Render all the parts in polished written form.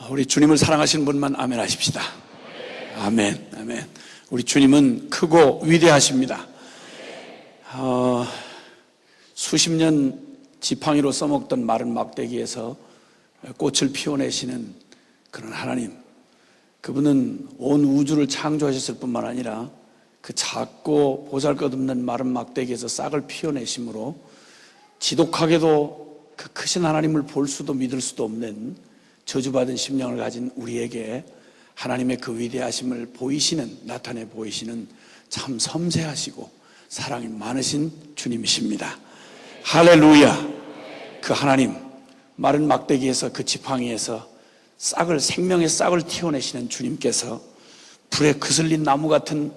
우리 주님을 사랑하시는 분만 아멘 하십시다. 아멘, 아멘. 우리 주님은 크고 위대하십니다. 수십 년 지팡이로 써먹던 마른 막대기에서 꽃을 피워내시는 그런 하나님, 그분은 온 우주를 창조하셨을 뿐만 아니라 그 작고 보잘것없는 마른 막대기에서 싹을 피워내심으로 지독하게도 그 크신 하나님을 볼 수도 믿을 수도 없는 저주받은 심령을 가진 우리에게 하나님의 그 위대하심을 나타내 보이시는 참 섬세하시고 사랑이 많으신 주님이십니다. 할렐루야. 그 하나님, 마른 막대기에서 그 지팡이에서 생명의 싹을 틔워내시는 주님께서 불에 그슬린 나무 같은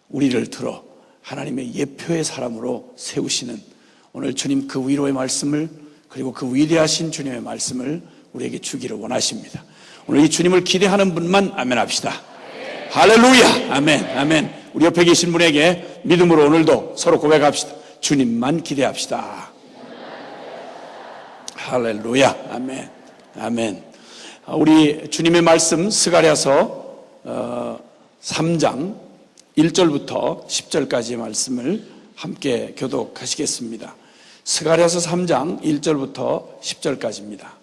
우리를 들어 하나님의 예표의 사람으로 세우시는 오늘 주님 그 위로의 말씀을, 그리고 그 위대하신 주님의 말씀을 우리에게 주기를 원하십니다. 오늘 이 주님을 기대하는 분만 아멘 합시다. 할렐루야. 아멘, 아멘. 우리 옆에 계신 분에게 믿음으로 오늘도 서로 고백합시다. 주님만 기대합시다. 할렐루야. 아멘, 아멘. 우리 주님의 말씀 스가랴서 3장 1절부터 10절까지의 말씀을 함께 교독하시겠습니다. 스가랴서 3장 1절부터 10절까지입니다.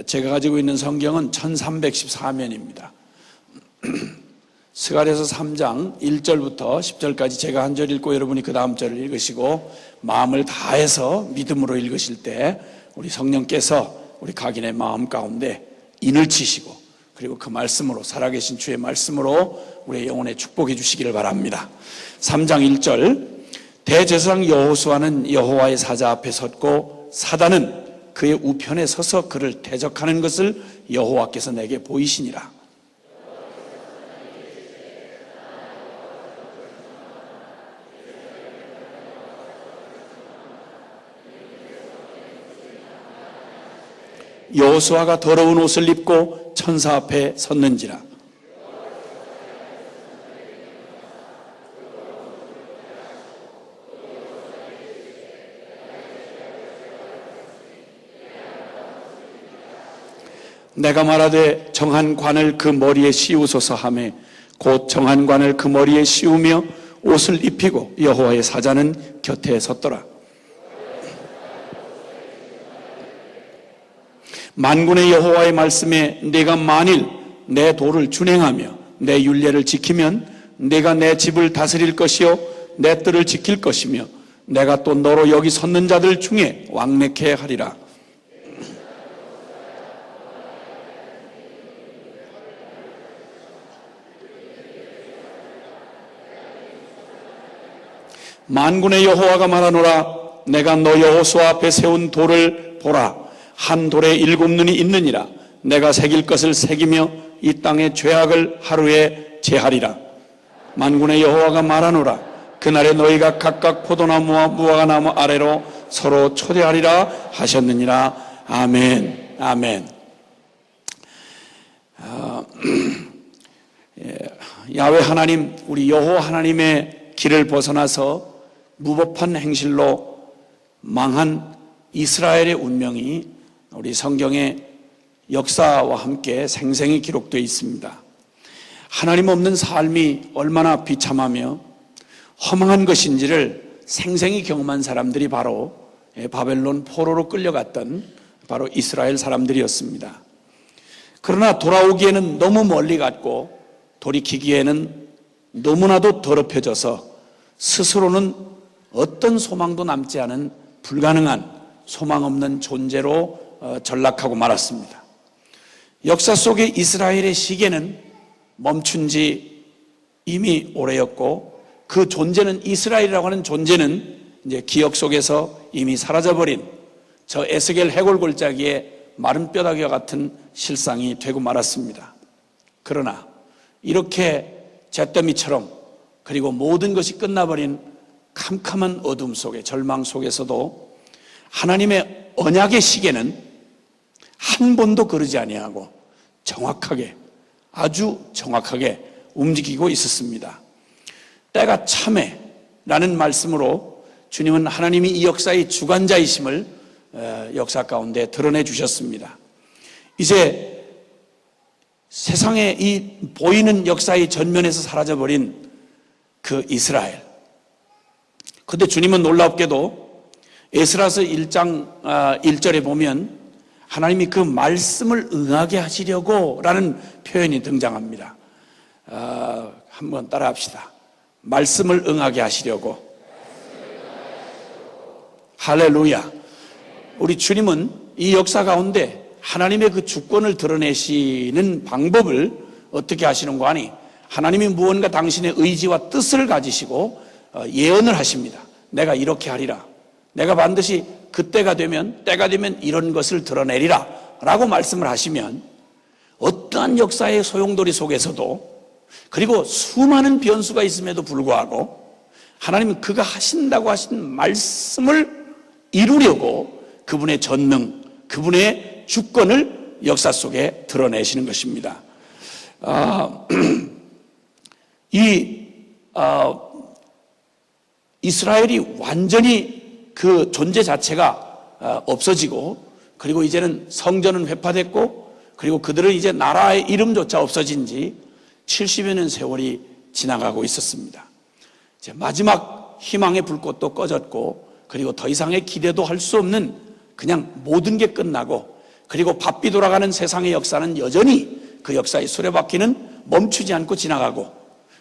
제가 가지고 있는 성경은 1314면입니다. 스가랴서 3장 1절부터 10절까지 제가 한 절 읽고 여러분이 그 다음 절을 읽으시고 마음을 다해서 믿음으로 읽으실 때 우리 성령께서 우리 각인의 마음 가운데 인을 치시고 그리고 그 말씀으로, 살아계신 주의 말씀으로 우리의 영혼에 축복해 주시기를 바랍니다. 3장 1절, 대제사장 여호수아는 여호와의 사자 앞에 섰고 사단은 그의 우편에 서서 그를 대적하는 것을 여호와께서 내게 보이시니라. 여호수아가 더러운 옷을 입고 천사 앞에 섰는지라. 내가 말하되 정한 관을 그 머리에 씌우소서 하매 곧 정한 관을 그 머리에 씌우며 옷을 입히고 여호와의 사자는 곁에 섰더라. 만군의 여호와의 말씀에 네가 만일 내 도를 준행하며 내 율례를 지키면 네가 내 집을 다스릴 것이요 내 뜰을 지킬 것이며 내가 또 너로 여기 섰는 자들 중에 왕래케 하리라. 만군의 여호와가 말하노라. 내가 너 여호수아 앞에 세운 돌을 보라. 한 돌에 7눈이 있느니라. 내가 새길 것을 새기며 이 땅의 죄악을 하루에 제하리라. 만군의 여호와가 말하노라. 그날에 너희가 각각 포도나무와 무화과나무 아래로 서로 초대하리라 하셨느니라. 아멘, 아멘. 야훼 하나님, 우리 여호와 하나님의 길을 벗어나서 무법한 행실로 망한 이스라엘의 운명이 우리 성경의 역사와 함께 생생히 기록되어 있습니다. 하나님 없는 삶이 얼마나 비참하며 허망한 것인지를 생생히 경험한 사람들이 바로 바벨론 포로로 끌려갔던 바로 이스라엘 사람들이었습니다. 그러나 돌아오기에는 너무 멀리 갔고 돌이키기에는 너무나도 더럽혀져서 스스로는 어떤 소망도 남지 않은 불가능한 소망 없는 존재로 전락하고 말았습니다. 역사 속에 이스라엘의 시계는 멈춘 지 이미 오래였고 그 존재는, 이스라엘이라고 하는 존재는 이제 기억 속에서 이미 사라져버린 저 에스겔 해골 골짜기의 마른 뼈다귀와 같은 실상이 되고 말았습니다. 그러나 이렇게 잿더미처럼, 그리고 모든 것이 끝나버린 캄캄한 어둠 속에, 절망 속에서도 하나님의 언약의 시계는 한 번도 거르지 아니하고 정확하게, 아주 정확하게 움직이고 있었습니다. 때가 참해 라는 말씀으로 주님은 하나님이 이 역사의 주관자이심을 역사 가운데 드러내 주셨습니다. 이제 세상에 이 보이는 역사의 전면에서 사라져버린 그 이스라엘. 그런데 주님은 놀랍게도 에스라서 1장 1절에 보면 하나님이 그 말씀을 응하게 하시려고 라는 표현이 등장합니다. 한번 따라 합시다. 말씀을 응하게 하시려고. 할렐루야. 우리 주님은 이 역사 가운데 하나님의 그 주권을 드러내시는 방법을 어떻게 하시는가 하니, 하나님이 무언가 당신의 의지와 뜻을 가지시고 예언을 하십니다. 내가 이렇게 하리라. 내가 반드시 그때가 되면, 때가 되면 이런 것을 드러내리라 라고 말씀을 하시면, 어떠한 역사의 소용돌이 속에서도, 그리고 수많은 변수가 있음에도 불구하고 하나님은 그가 하신다고 하신 말씀을 이루려고 그분의 전능, 그분의 주권을 역사 속에 드러내시는 것입니다. 이스라엘이 완전히 그 존재 자체가 없어지고, 그리고 이제는 성전은 회파됐고, 그리고 그들은 이제 나라의 이름조차 없어진 지 70여 년 세월이 지나가고 있었습니다. 이제 마지막 희망의 불꽃도 꺼졌고, 그리고 더 이상의 기대도 할 수 없는 그냥 모든 게 끝나고, 그리고 바삐 돌아가는 세상의 역사는 여전히 그 역사의 수레바퀴는 멈추지 않고 지나가고,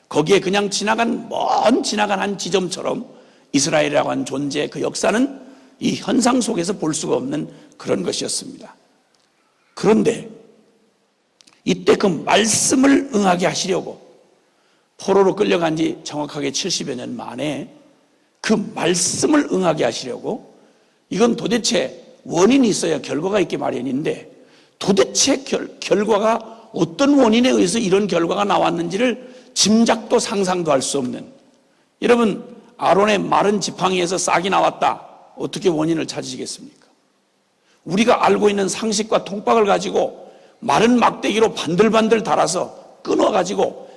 거기에 그냥 지나간 한 지점처럼 이스라엘이라고 하는 존재, 그 역사는 이 현상 속에서 볼 수가 없는 그런 것이었습니다. 그런데 이때 그 말씀을 응하게 하시려고 포로로 끌려간 지 정확하게 70여 년 만에 그 말씀을 응하게 하시려고, 이건 도대체 원인이 있어야 결과가 있기 마련인데, 도대체 결과가 어떤 원인에 의해서 이런 결과가 나왔는지를 짐작도 상상도 할 수 없는, 여러분, 아론의 마른 지팡이에서 싹이 나왔다, 어떻게 원인을 찾으시겠습니까? 우리가 알고 있는 상식과 통박을 가지고 마른 막대기로 반들반들 달아서 끊어가지고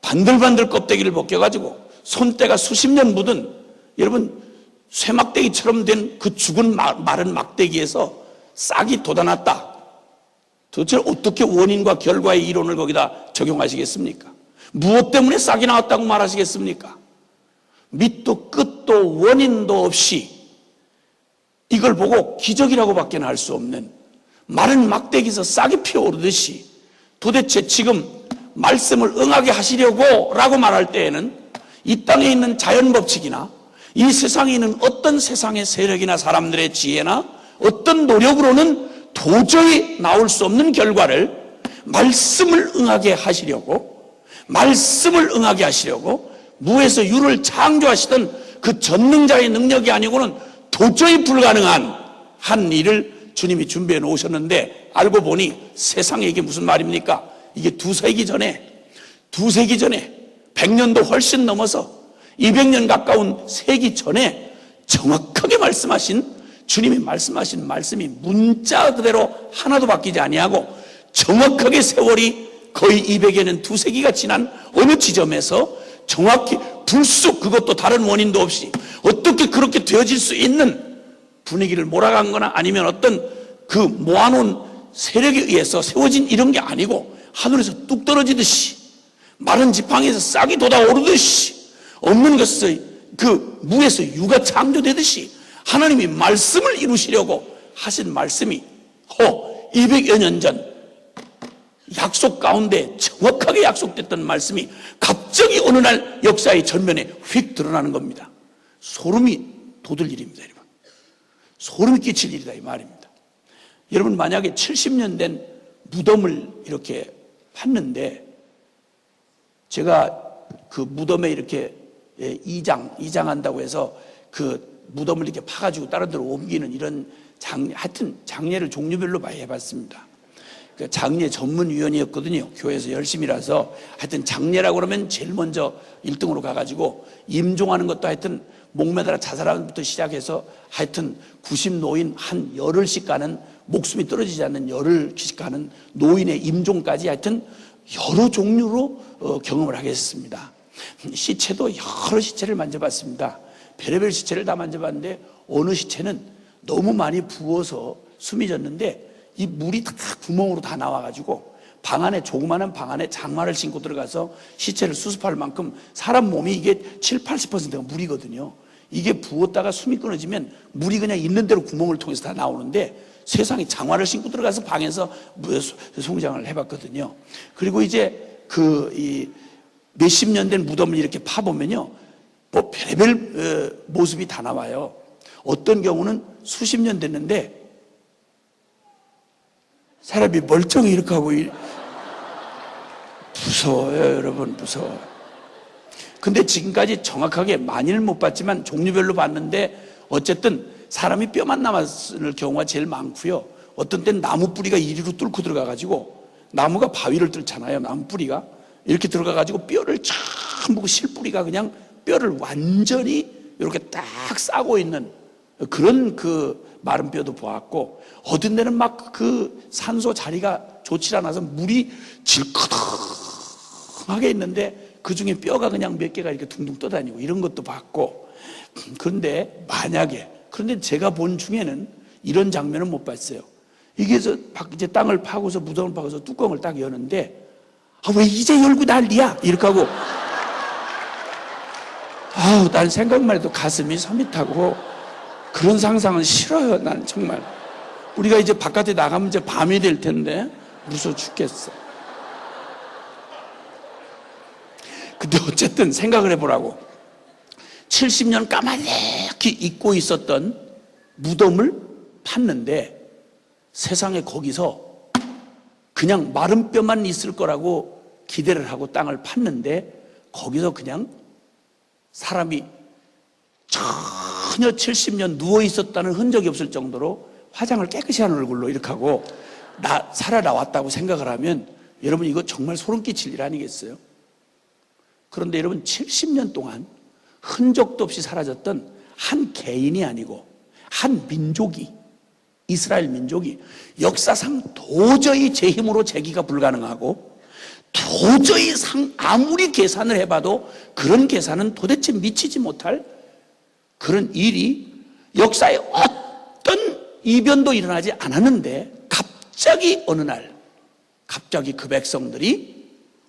반들반들 껍데기를 벗겨가지고 손때가 수십 년 묻은, 여러분, 쇠막대기처럼 된 그 죽은 마른 막대기에서 싹이 돋아났다. 도대체 어떻게 원인과 결과의 이론을 거기다 적용하시겠습니까? 무엇 때문에 싹이 나왔다고 말하시겠습니까? 밑도 끝도 원인도 없이 이걸 보고 기적이라고밖에 할 수 없는 마른 막대기에서 싹이 피어오르듯이, 도대체 지금 말씀을 응하게 하시려고 라고 말할 때에는 이 땅에 있는 자연법칙이나 이 세상에 있는 어떤 세상의 세력이나 사람들의 지혜나 어떤 노력으로는 도저히 나올 수 없는 결과를 말씀을 응하게 하시려고, 말씀을 응하게 하시려고 무에서 유를 창조하시던 그 전능자의 능력이 아니고는 도저히 불가능한 한 일을 주님이 준비해 놓으셨는데, 알고 보니 세상에 이게 무슨 말입니까? 이게 두세기 전에 100년도 훨씬 넘어서 200년 가까운 세기 전에 정확하게 말씀하신, 주님이 말씀하신 말씀이 문자 그대로 하나도 바뀌지 아니하고 정확하게 세월이 거의 200여 년, 두세기가 지난 어느 지점에서 정확히 불쑥, 그것도 다른 원인도 없이 어떻게 그렇게 되어질 수 있는, 분위기를 몰아간 거나 아니면 어떤 그 모아놓은 세력에 의해서 세워진 이런 게 아니고 하늘에서 뚝 떨어지듯이 마른 지팡이에서 싹이 돋아오르듯이 없는 것의 그 무에서 유가 창조되듯이 하나님이 말씀을 이루시려고 하신 말씀이 200여 년 전 약속 가운데 정확하게 약속됐던 말씀이 갑자기 어느 날 역사의 전면에 휙 드러나는 겁니다. 소름이 돋을 일입니다, 여러분. 소름이 끼칠 일이다 이 말입니다. 여러분, 만약에 70년 된 무덤을 이렇게 팠는데, 제가 그 무덤에 이렇게 이장한다고 해서 그 무덤을 이렇게 파가지고 다른 데로 옮기는 이런 하여튼 장례를 종류별로 많이 해봤습니다. 그 장례 전문위원이었거든요. 교회에서 열심히 일해서. 하여튼 장례라고 그러면 제일 먼저 1등으로 가가지고 임종하는 것도 하여튼 목매달아 자살하는 것부터 시작해서 하여튼 90노인 한 열흘씩 가는, 목숨이 떨어지지 않는 열흘씩 가는 노인의 임종까지 하여튼 여러 종류로 경험을 하게 됐습니다. 시체도 여러 시체를 만져봤습니다. 별의별 시체를 다 만져봤는데 어느 시체는 너무 많이 부어서 숨이 졌는데 이 물이 다 구멍으로 다 나와가지고 방 안에, 조그마한 방 안에 장화를 신고 들어가서 시체를 수습할 만큼 사람 몸이 이게 70~80%가 물이거든요. 이게 부었다가 숨이 끊어지면 물이 그냥 있는 대로 구멍을 통해서 다 나오는데 세상에 장화를 신고 들어가서 방에서 송장을 해봤거든요. 그리고 이제 몇십 년 된 무덤을 이렇게 파보면요, 뭐 별의별 모습이 다 나와요. 어떤 경우는 수십 년 됐는데 사람이 멀쩡히 이렇게 하고 무서워요, 여러분. 무서워요. 근데 지금까지 정확하게 많이는 못 봤지만 종류별로 봤는데 어쨌든 사람이 뼈만 남았을 경우가 제일 많고요. 어떤 때는 나무 뿌리가 이리로 뚫고 들어가가지고, 나무가 바위를 뚫잖아요. 나무 뿌리가 이렇게 들어가가지고 뼈를 전부 실뿌리가 그냥 뼈를 완전히 이렇게 딱 싸고 있는 그런 마른 뼈도 보았고, 어떤 데는 막 그 산소 자리가 좋지 않아서 물이 질커덕하게 있는데 그 중에 뼈가 그냥 몇 개가 이렇게 둥둥 떠다니고 이런 것도 봤고. 그런데 그런데 제가 본 중에는 이런 장면은 못 봤어요. 이게 이제 땅을 파고서 무덤을 파고서 뚜껑을 딱 여는데, 왜 이제 열고 난리야? 이렇게 하고, 난 생각만 해도 가슴이 서밋하고, 그런 상상은 싫어요. 난 정말. 우리가 이제 바깥에 나가면 이제 밤이 될 텐데 무서워 죽겠어. 근데 어쨌든 생각을 해보라고. 70년 까마득히 잊고 있었던 무덤을 팠는데 세상에 거기서 그냥 마른 뼈만 있을 거라고 기대를 하고 땅을 팠는데 거기서 그냥 사람이 전혀 70년 누워 있었다는 흔적이 없을 정도로 화장을 깨끗이 한 얼굴로 이렇게 하고 살아 나왔다고 생각을 하면 여러분, 이거 정말 소름 끼칠 일 아니겠어요? 그런데 여러분, 70년 동안 흔적도 없이 사라졌던 한 개인이 아니고 한 민족이, 이스라엘 민족이 역사상 도저히 제 힘으로 재기가 불가능하고 도저히 아무리 계산을 해봐도 그런 계산은 도대체 미치지 못할 그런 일이 역사에 어떤 이변도 일어나지 않았는데 갑자기 어느 날 갑자기 그 백성들이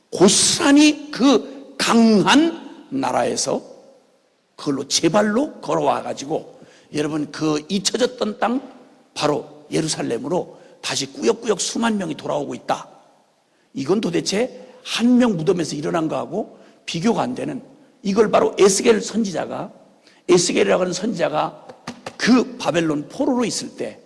고스란히 그 강한 나라에서 그걸로 제발로 걸어와 가지고 여러분, 그 잊혀졌던 땅 바로 예루살렘으로 다시 꾸역꾸역 수만 명이 돌아오고 있다. 이건 도대체 한 명 무덤에서 일어난 거하고 비교가 안 되는, 이걸 바로 에스겔이라고 하는 선지자가 그 바벨론 포로로 있을 때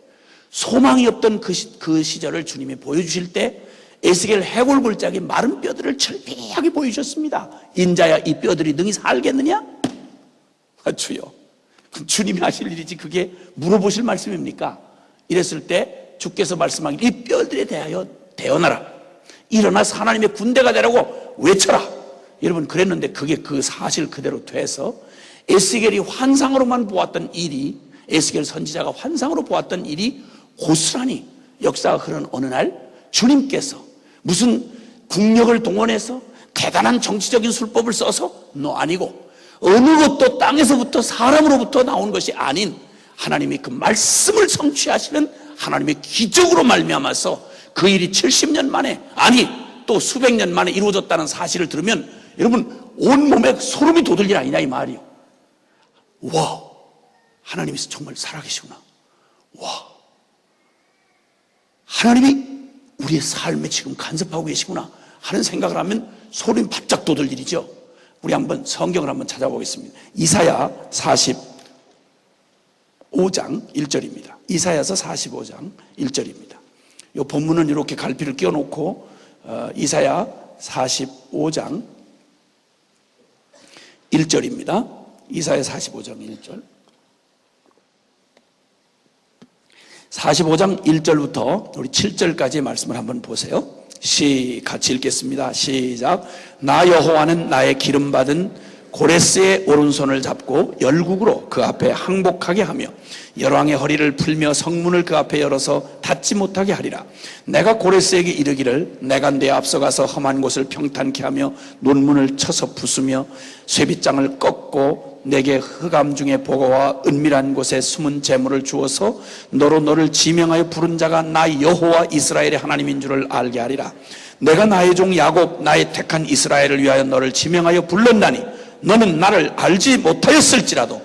소망이 없던 그 시절을 주님이 보여주실 때 에스겔 해골골짜기 마른 뼈들을 철저하게 보여주셨습니다. 인자야, 이 뼈들이 능히 살겠느냐? 주여, 주님이 하실 일이지 그게 물어보실 말씀입니까? 이랬을 때 주께서 말씀하기를 이 뼈들에 대하여 대언하라. 일어나서 하나님의 군대가 되라고 외쳐라. 여러분, 그랬는데 그게 그 사실 그대로 돼서 에스겔이 환상으로만 보았던 일이, 에스겔 선지자가 환상으로 보았던 일이 고스란히 역사가 흐르는 어느 날 주님께서 무슨 국력을 동원해서 대단한 정치적인 술법을 써서 아니고 어느 것도 땅에서부터 사람으로부터 나온 것이 아닌 하나님이 그 말씀을 성취하시는 하나님의 기적으로 말미암아서 그 일이 70년 만에, 아니 또 수백 년 만에 이루어졌다는 사실을 들으면 여러분, 온몸에 소름이 돋을 일 아니냐 이 말이요. 와, 하나님이 정말 살아계시구나. 와, 하나님이 우리의 삶에 지금 간섭하고 계시구나 하는 생각을 하면 소름이 바짝 돋을 일이죠. 우리 한번 성경을 한번 찾아보겠습니다. 이사야 45장 1절입니다. 이사야서 45장 1절입니다. 이 본문은 이렇게 갈피를 끼워놓고 이사야 45장 1절입니다. 이사야 45장 1절. 45장 1절부터 우리 7절까지의 말씀을 한번 보세요. 같이 읽겠습니다. 시작. 나 여호와는 나의 기름받은 고레스의 오른손을 잡고 열국으로 그 앞에 항복하게 하며 열왕의 허리를 풀며 성문을 그 앞에 열어서 닫지 못하게 하리라. 내가 고레스에게 이르기를 내가 내 앞서가서 험한 곳을 평탄케 하며 논문을 쳐서 부수며 쇠빗장을 꺾고 내게 흑암 중에 보고와 은밀한 곳에 숨은 재물을 주어서 너로 너를 지명하여 부른 자가 나 여호와 이스라엘의 하나님인 줄을 알게 하리라. 내가 나의 종 야곱 나의 택한 이스라엘을 위하여 너를 지명하여 불렀나니 너는 나를 알지 못하였을지라도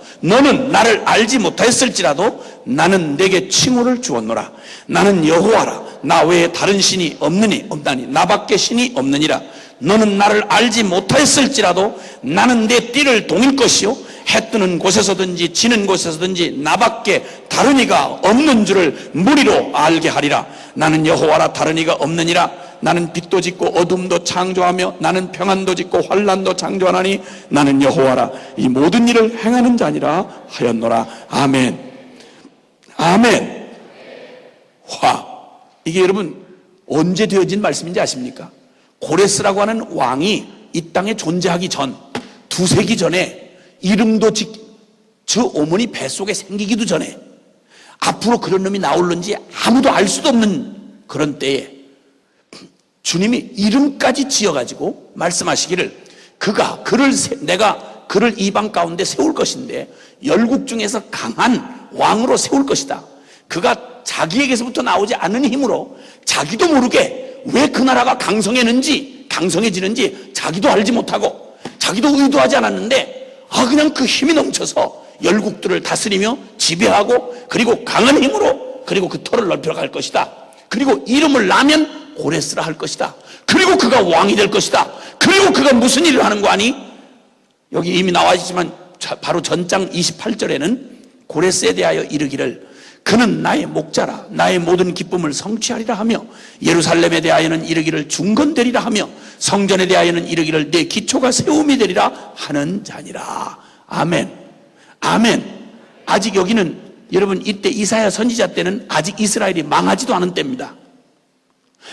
나는 내게 칭호를 주었노라. 나는 여호와라. 나 외에 다른 신이 없나니 나밖에 신이 없느니라. 너는 나를 알지 못하였을지라도 나는 내 띠를 동일 것이요 해 뜨는 곳에서든지 지는 곳에서든지 나밖에 다른 이가 없는 줄을 무리로 알게 하리라. 나는 여호와라. 다른 이가 없느니라. 나는 빛도 짓고 어둠도 창조하며 나는 평안도 짓고 환난도 창조하나니 나는 여호와라. 이 모든 일을 행하는 자니라 하였노라. 아멘. 아멘. 화. 이게 여러분 언제 되어진 말씀인지 아십니까? 고레스라고 하는 왕이 이 땅에 존재하기 전, 두세기 전에 이름도 저 어머니 뱃속에 생기기도 전에 앞으로 그런 놈이 나올는지 아무도 알 수도 없는 그런 때에 주님이 이름까지 지어가지고 말씀하시기를 내가 그를 이방 가운데 세울 것인데 열국 중에서 강한 왕으로 세울 것이다. 그가 자기에게서부터 나오지 않는 힘으로 자기도 모르게 왜 그 나라가 강성해지는지 자기도 알지 못하고 자기도 의도하지 않았는데 그냥 그 힘이 넘쳐서 열국들을 다스리며 지배하고 그리고 강한 힘으로 그리고 그 터를 넓혀갈 것이다. 그리고 이름을 나면 고레스라 할 것이다. 그리고 그가 왕이 될 것이다. 그리고 그가 무슨 일을 하는 거 아니? 여기 이미 나와 있지만 바로 전장 28절에는 고레스에 대하여 이르기를 그는 나의 목자라. 나의 모든 기쁨을 성취하리라 하며 예루살렘에 대하여는 이르기를 중건되리라 하며 성전에 대하여는 이르기를 내 기초가 세움이 되리라 하는 자니라. 아멘. 아멘. 아직 여기는 여러분 이때 이사야 선지자 때는 아직 이스라엘이 망하지도 않은 때입니다.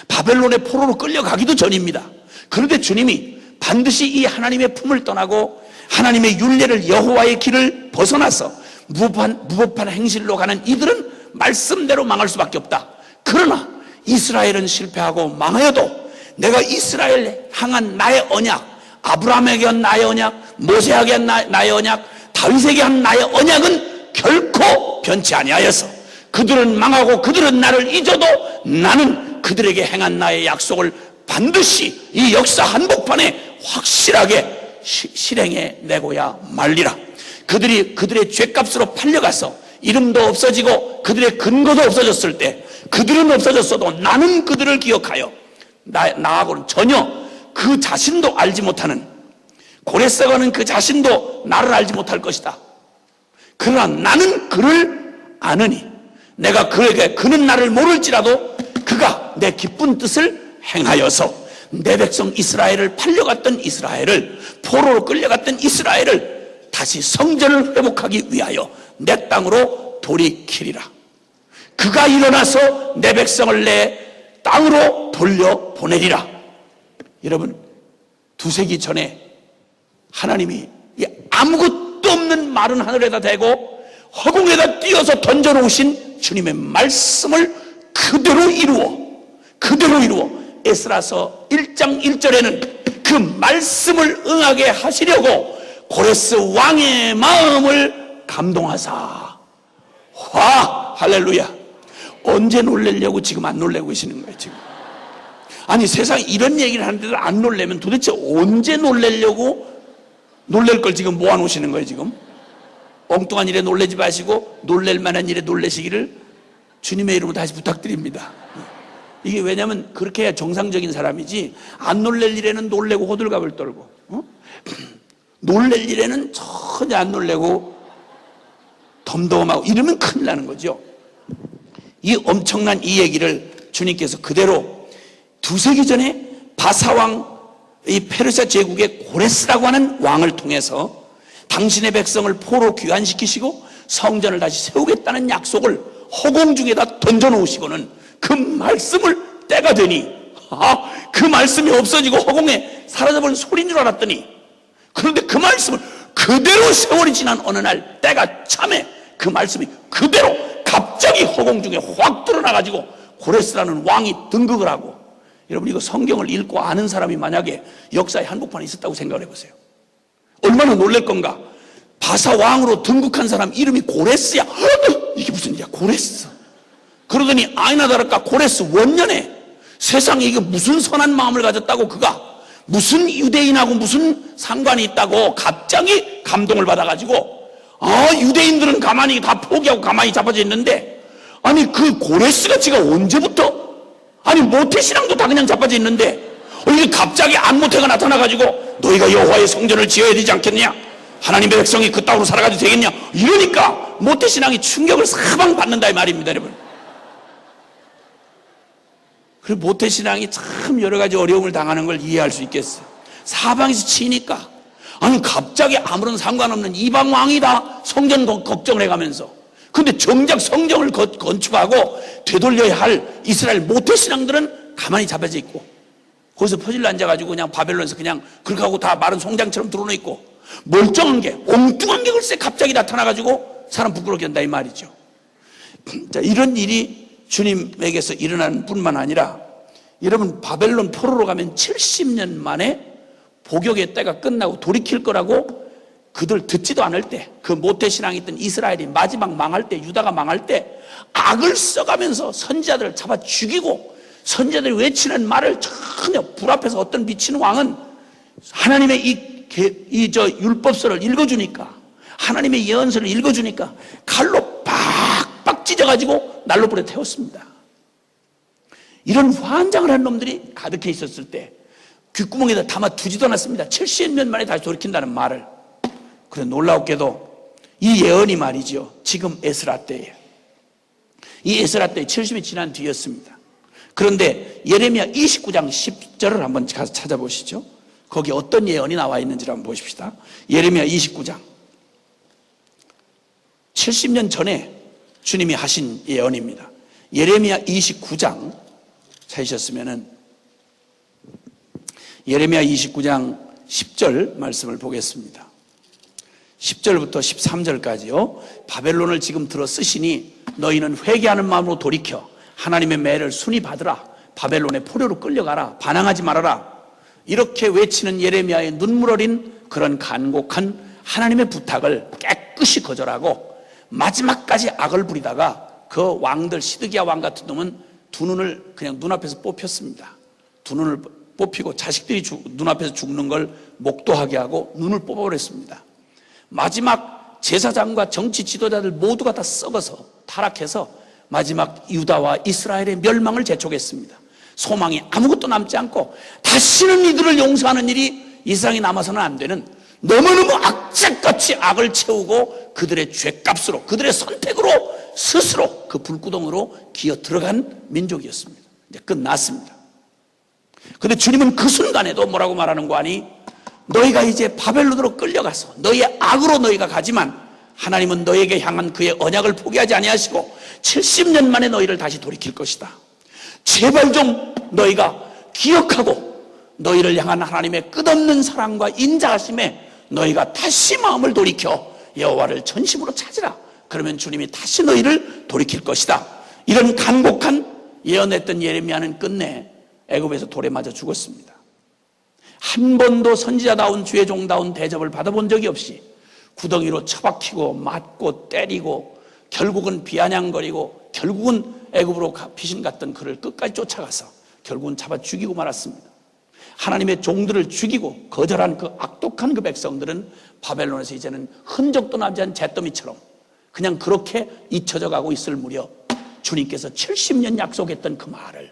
바벨론의 포로로 끌려가기도 전입니다. 그런데 주님이 반드시 이 하나님의 품을 떠나고 하나님의 율례를 여호와의 길을 벗어나서 무법한 행실로 가는 이들은 말씀대로 망할 수밖에 없다. 그러나 이스라엘은 실패하고 망하여도 내가 이스라엘 향한 나의 언약, 아브라함에게 한 나의 언약, 모세에게 한 나의 언약, 다윗에게 한 나의 언약은 결코 변치 아니하여서 그들은 망하고 그들은 나를 잊어도 나는 그들에게 행한 나의 약속을 반드시 이 역사 한복판에 확실하게 실행해 내고야 말리라. 그들의 죄값으로 팔려가서 이름도 없어지고 그들의 근거도 없어졌을 때 그들은 없어졌어도 나는 그들을 기억하여 나하고는 전혀 그 자신도 알지 못하는 고레스가는 그 자신도 나를 알지 못할 것이다. 그러나 나는 그를 아느니 내가 그는 나를 모를지라도 그가 내 기쁜 뜻을 행하여서 내 백성 이스라엘을 팔려갔던 이스라엘을 포로로 끌려갔던 이스라엘을 다시 성전을 회복하기 위하여 내 땅으로 돌이키리라. 그가 일어나서 내 백성을 내 땅으로 돌려보내리라. 여러분 두세기 전에 하나님이 아무것도 없는 마른 하늘에다 대고 허공에다 띄어서 던져놓으신 주님의 말씀을 그대로 이루어 에스라서 1장 1절에는 그 말씀을 응하게 하시려고 고레스 왕의 마음을 감동하사 할렐루야. 언제 놀래려고 지금 안 놀래고 계시는 거예요 지금? 아니 세상에 이런 얘기를 하는데도 안 놀래면 도대체 언제 놀래려고 놀랄 걸 지금 모아놓으시는 거예요 지금? 엉뚱한 일에 놀래지 마시고 놀랄 만한 일에 놀래시기를 주님의 이름으로 다시 부탁드립니다. 이게 왜냐면 그렇게 해야 정상적인 사람이지 안 놀랄 일에는 놀래고 호들갑을 떨고 놀랄 일에는 전혀 안 놀래고 덤덤하고 이러면 큰일 나는 거죠. 이 엄청난 이 얘기를 주님께서 그대로 두세기 전에 바사왕 이 페르시아 제국의 고레스라고 하는 왕을 통해서 당신의 백성을 포로 귀환시키시고 성전을 다시 세우겠다는 약속을 허공 중에다 던져놓으시고는 그 말씀을 때가 되니 그 말씀이 없어지고 허공에 사라져버린 소리인 줄 알았더니 그런데 그 말씀을 그대로 세월이 지난 어느 날 때가 참에 그 말씀이 그대로 갑자기 허공 중에 확 드러나가지고 고레스라는 왕이 등극을 하고 여러분 이거 성경을 읽고 아는 사람이 만약에 역사의 한복판에 있었다고 생각을 해보세요. 얼마나 놀랄 건가. 바사 왕으로 등극한 사람 이름이 고레스야. 이게 무슨 일이야, 고레스. 그러더니 아이나 다를까 고레스 원년에 세상에 이게 무슨 선한 마음을 가졌다고, 그가 무슨 유대인하고 무슨 상관이 있다고 갑자기 감동을 받아가지고, 유대인들은 가만히 다 포기하고 가만히 잡아져 있는데, 아니 그 고레스가 지가 언제부터, 아니 모태신앙도 다 그냥 잡아져 있는데 이게 갑자기 안모태가 나타나가지고 너희가 여호와의 성전을 지어야 되지 않겠냐, 하나님의 백성이 그따위로 살아가도 되겠냐, 이러니까 모태신앙이 충격을 사방 받는다 이 말입니다, 여러분. 그리고 모태신앙이 참 여러 가지 어려움을 당하는 걸 이해할 수 있겠어요. 사방에서 치니까, 아니 갑자기 아무런 상관없는 이방 왕이다 성전 걱정을 해가면서, 근데 정작 성전을 건축하고 되돌려야 할 이스라엘 모태신앙들은 가만히 잡혀져 있고, 거기서 퍼질러 앉아가지고 그냥 바벨론에서 그냥 그렇게 하고 다 마른 송장처럼 드러나 있고, 멀쩡한 게, 엉뚱한 게 글쎄 갑자기 나타나가지고 사람 부끄럽게 한다 이 말이죠. 자, 이런 일이 주님에게서 일어나는 뿐만 아니라, 여러분 바벨론 포로로 가면 70년 만에 복역의 때가 끝나고 돌이킬 거라고 그들 듣지도 않을 때, 그 모태신앙이 있던 이스라엘이 마지막 망할 때, 유다가 망할 때 악을 써가면서 선지자들을 잡아 죽이고, 선지자들이 외치는 말을 전혀, 불 앞에서 어떤 미치는 왕은 하나님의 율법서를 읽어주니까, 하나님의 예언서를 읽어주니까 칼로 빡빡 찢어가지고 난로불에 태웠습니다. 이런 환장을 한 놈들이 가득해 있었을 때 귓구멍에다 담아 두지도 않았습니다. 70년 만에 다시 돌이킨다는 말을. 그래 놀라웠게도 이 예언이 말이죠, 지금 에스라 때에, 이 에스라 때 70이 지난 뒤였습니다. 그런데 예레미야 29장 10절을 한번 가서 찾아보시죠. 거기 어떤 예언이 나와 있는지를 한번 보십시다. 예레미야 29장, 70년 전에 주님이 하신 예언입니다. 예레미야 29장 찾으셨으면은 예레미야 29장 10절 말씀을 보겠습니다. 10절부터 13절까지요. 바벨론을 지금 들어 쓰시니 너희는 회개하는 마음으로 돌이켜 하나님의 매를 순히 받으라. 바벨론의 포로로 끌려가라. 반항하지 말아라. 이렇게 외치는 예레미야의 눈물 어린 그런 간곡한 하나님의 부탁을 깨끗이 거절하고 마지막까지 악을 부리다가 그 왕들, 시드기야 왕 같은 놈은 두 눈을 그냥 눈앞에서 뽑혔습니다. 두 눈을 뽑히고 자식들이 눈앞에서 죽는 걸 목도하게 하고 눈을 뽑아버렸습니다. 마지막 제사장과 정치 지도자들 모두가 다 썩어서 타락해서 마지막 유다와 이스라엘의 멸망을 재촉했습니다. 소망이 아무것도 남지 않고 다시는 이들을 용서하는 일이 이 세상에 남아서는 안 되는, 너무너무 악착같이 악을 채우고 그들의 죄값으로, 그들의 선택으로 스스로 그 불구덩으로 기어 들어간 민족이었습니다. 이제 끝났습니다. 그런데 주님은 그 순간에도 뭐라고 말하는 거 아니? 너희가 이제 바벨론으로 끌려가서 너희의 악으로 너희가 가지만 하나님은 너희에게 향한 그의 언약을 포기하지 아니하시고 70년 만에 너희를 다시 돌이킬 것이다. 제발 좀 너희가 기억하고 너희를 향한 하나님의 끝없는 사랑과 인자하심에 너희가 다시 마음을 돌이켜 여호와를 전심으로 찾으라. 그러면 주님이 다시 너희를 돌이킬 것이다. 이런 간곡한 예언했던 예레미야는 끝내 애굽에서 돌에 맞아 죽었습니다. 한 번도 선지자다운 주의 종다운 대접을 받아본 적이 없이 구덩이로 처박히고 맞고 때리고 결국은 비아냥거리고 결국은 애굽으로 피신 갔던 그를 끝까지 쫓아가서 결국은 잡아 죽이고 말았습니다. 하나님의 종들을 죽이고 거절한 그 악독한 그 백성들은 바벨론에서 이제는 흔적도 남지 않은 잿더미처럼 그냥 그렇게 잊혀져 가고 있을 무렵 주님께서 70년 약속했던 그 말을,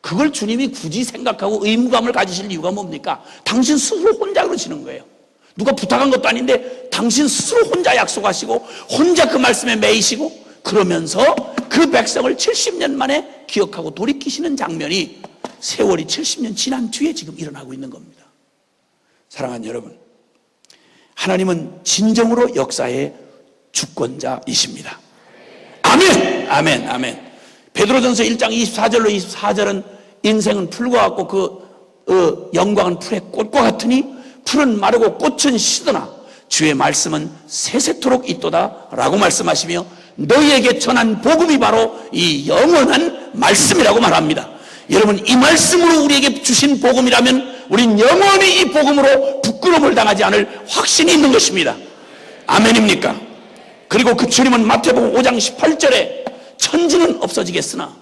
그걸 주님이 굳이 생각하고 의무감을 가지실 이유가 뭡니까? 당신 스스로 혼자 그러시는 거예요. 누가 부탁한 것도 아닌데 당신 스스로 혼자 약속하시고 혼자 그 말씀에 매이시고 그러면서 그 백성을 70년 만에 기억하고 돌이키시는 장면이 세월이 70년 지난 뒤에 지금 일어나고 있는 겁니다. 사랑하는 여러분, 하나님은 진정으로 역사의 주권자이십니다. 아멘! 아멘! 아멘! 베드로전서 1장 24절로 24절은 인생은 풀과 같고 그 영광은 풀의 꽃과 같으니 풀은 마르고 꽃은 시드나 주의 말씀은 세세토록 있도다 라고 말씀하시며 너희에게 전한 복음이 바로 이 영원한 말씀이라고 말합니다. 여러분, 이 말씀으로 우리에게 주신 복음이라면 우린 영원히 이 복음으로 부끄러움을 당하지 않을 확신이 있는 것입니다. 아멘입니까? 그리고 그 주님은 마태복음 5장 18절에 천지는 없어지겠으나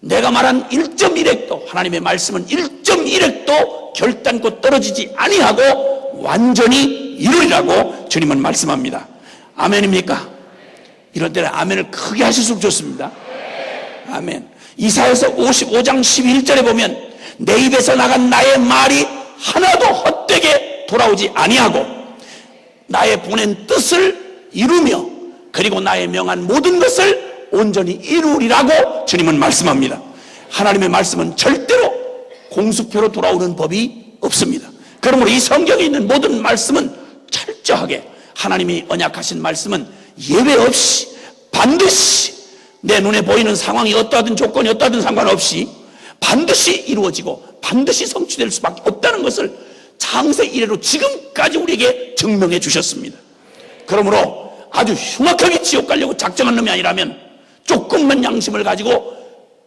내가 말한 1.1핵도 하나님의 말씀은 1.1핵도 결단코 떨어지지 아니하고 완전히 이루리라고 주님은 말씀합니다. 아멘입니까? 이럴 때는 아멘을 크게 하실수록 좋습니다. 아멘. 이사야서 55장 11절에 보면 내 입에서 나간 나의 말이 하나도 헛되게 돌아오지 아니하고 나의 보낸 뜻을 이루며 그리고 나의 명한 모든 것을 온전히 이루리라고 주님은 말씀합니다. 하나님의 말씀은 절대로 공수표로 돌아오는 법이 없습니다. 그러므로 이 성경에 있는 모든 말씀은 철저하게 하나님이 언약하신 말씀은 예외 없이 반드시 내 눈에 보이는 상황이 어떠하든 조건이 어떠하든 상관없이 반드시 이루어지고 반드시 성취될 수밖에 없다는 것을 창세 이래로 지금까지 우리에게 증명해 주셨습니다. 그러므로 아주 흉악하게 지옥 가려고 작정한 놈이 아니라면 조금만 양심을 가지고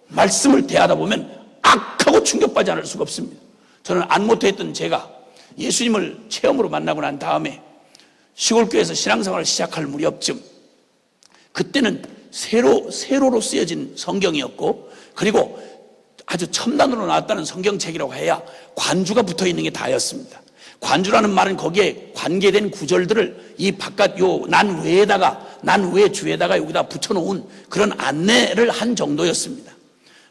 말씀을 대하다 보면 악하고 충격받지 않을 수가 없습니다. 저는 안모태했던 제가 예수님을 체험으로 만나고 난 다음에 시골교회에서 신앙생활을 시작할 무렵쯤 그때는 세로로 쓰여진 성경이었고 그리고 아주 첨단으로 나왔다는 성경책이라고 해야 관주가 붙어 있는 게 다였습니다. 관주라는 말은 거기에 관계된 구절들을 이 바깥 요 난외 주에다가 여기다 붙여놓은 그런 안내를 한 정도였습니다.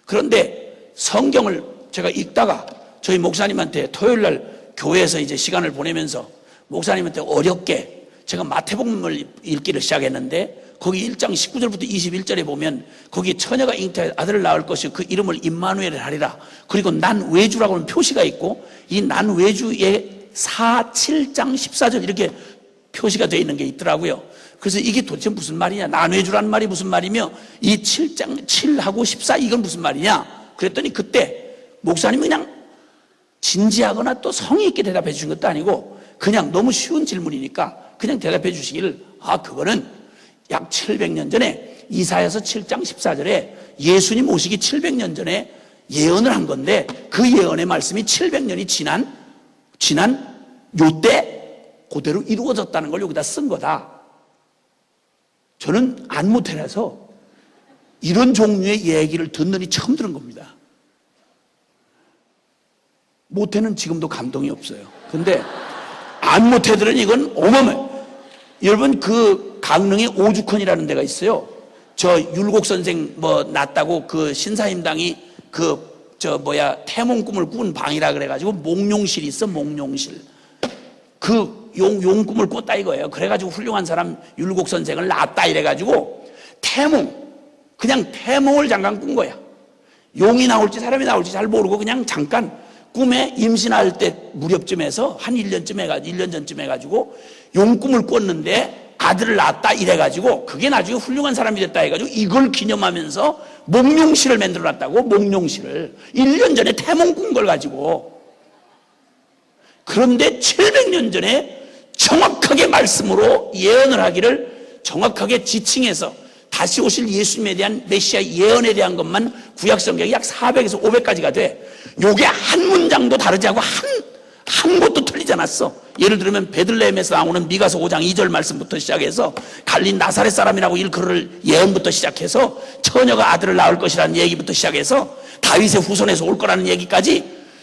그런데 성경을 제가 읽다가 저희 목사님한테 토요일 날 교회에서 이제 시간을 보내면서 목사님한테 어렵게 제가 마태복음을 읽기를 시작했는데 거기 1장 19절부터 21절에 보면 거기 처녀가 잉태하여 아들을 낳을 것이요 그 이름을 임마누엘 하리라. 그리고 난 외주라고 하는 표시가 있고 이 난 외주에 7장 14절 이렇게 표시가 되어 있는 게 있더라고요. 그래서 이게 도대체 무슨 말이냐, 난 외주라는 말이 무슨 말이며 이 7장 7하고 14 이건 무슨 말이냐 그랬더니 그때 목사님이 그냥 진지하거나 또 성의 있게 대답해 주신 것도 아니고 그냥 너무 쉬운 질문이니까 그냥 대답해 주시기를 그거는 약 700년 전에 이사야서 7장 14절에 예수님 오시기 700년 전에 예언을 한 건데 그 예언의 말씀이 700년이 지난 요때 그대로 이루어졌다는 걸 여기다 쓴 거다. 저는 안모태라서 이런 종류의 얘기를 듣느니 처음 들은 겁니다. 모태는 지금도 감동이 없어요. 근데 안모태들은 이건 어마어마해요. 여러분 그 강릉에 오죽헌이라는 데가 있어요. 저 율곡 선생 났다고 그 신사임당이 태몽 꿈을 꾼 방이라 그래가지고 몽룡실이 있어. 몽룡실 그 용 꿈을 꿨다 이거예요. 그래가지고 훌륭한 사람 율곡 선생을 낳았다 이래가지고 그냥 태몽을 잠깐 꾼 거야. 용이 나올지 사람이 나올지 잘 모르고 그냥 잠깐 꿈에 임신할 때 무렵쯤에서 한 1년 전쯤 해가지고 용 꿈을 꿨는데 아들을 낳았다 이래가지고 그게 나중에 훌륭한 사람이 됐다 해가지고 이걸 기념하면서 몽룡실을 만들어놨다고. 몽룡실을 1년 전에 태몽 꾼 걸 가지고. 그런데 700년 전에 정확하게 말씀으로 예언을 하기를 정확하게 지칭해서 다시 오실 예수님에 대한 메시아 예언에 대한 것만 구약성경이 약 400에서 500가지가 돼. 요게 한 문장도 다르지 않고 한 곳도 틀리지 않았어. 예를 들면 베들레헴에서 나오는 미가서 5장 2절 말씀부터 시작해서 갈린 나사렛 사람이라고 일컬을 예언부터 시작해서 처녀가 아들을 낳을 것이라는 얘기부터 시작해서 다윗의 후손에서 올 거라는 얘기까지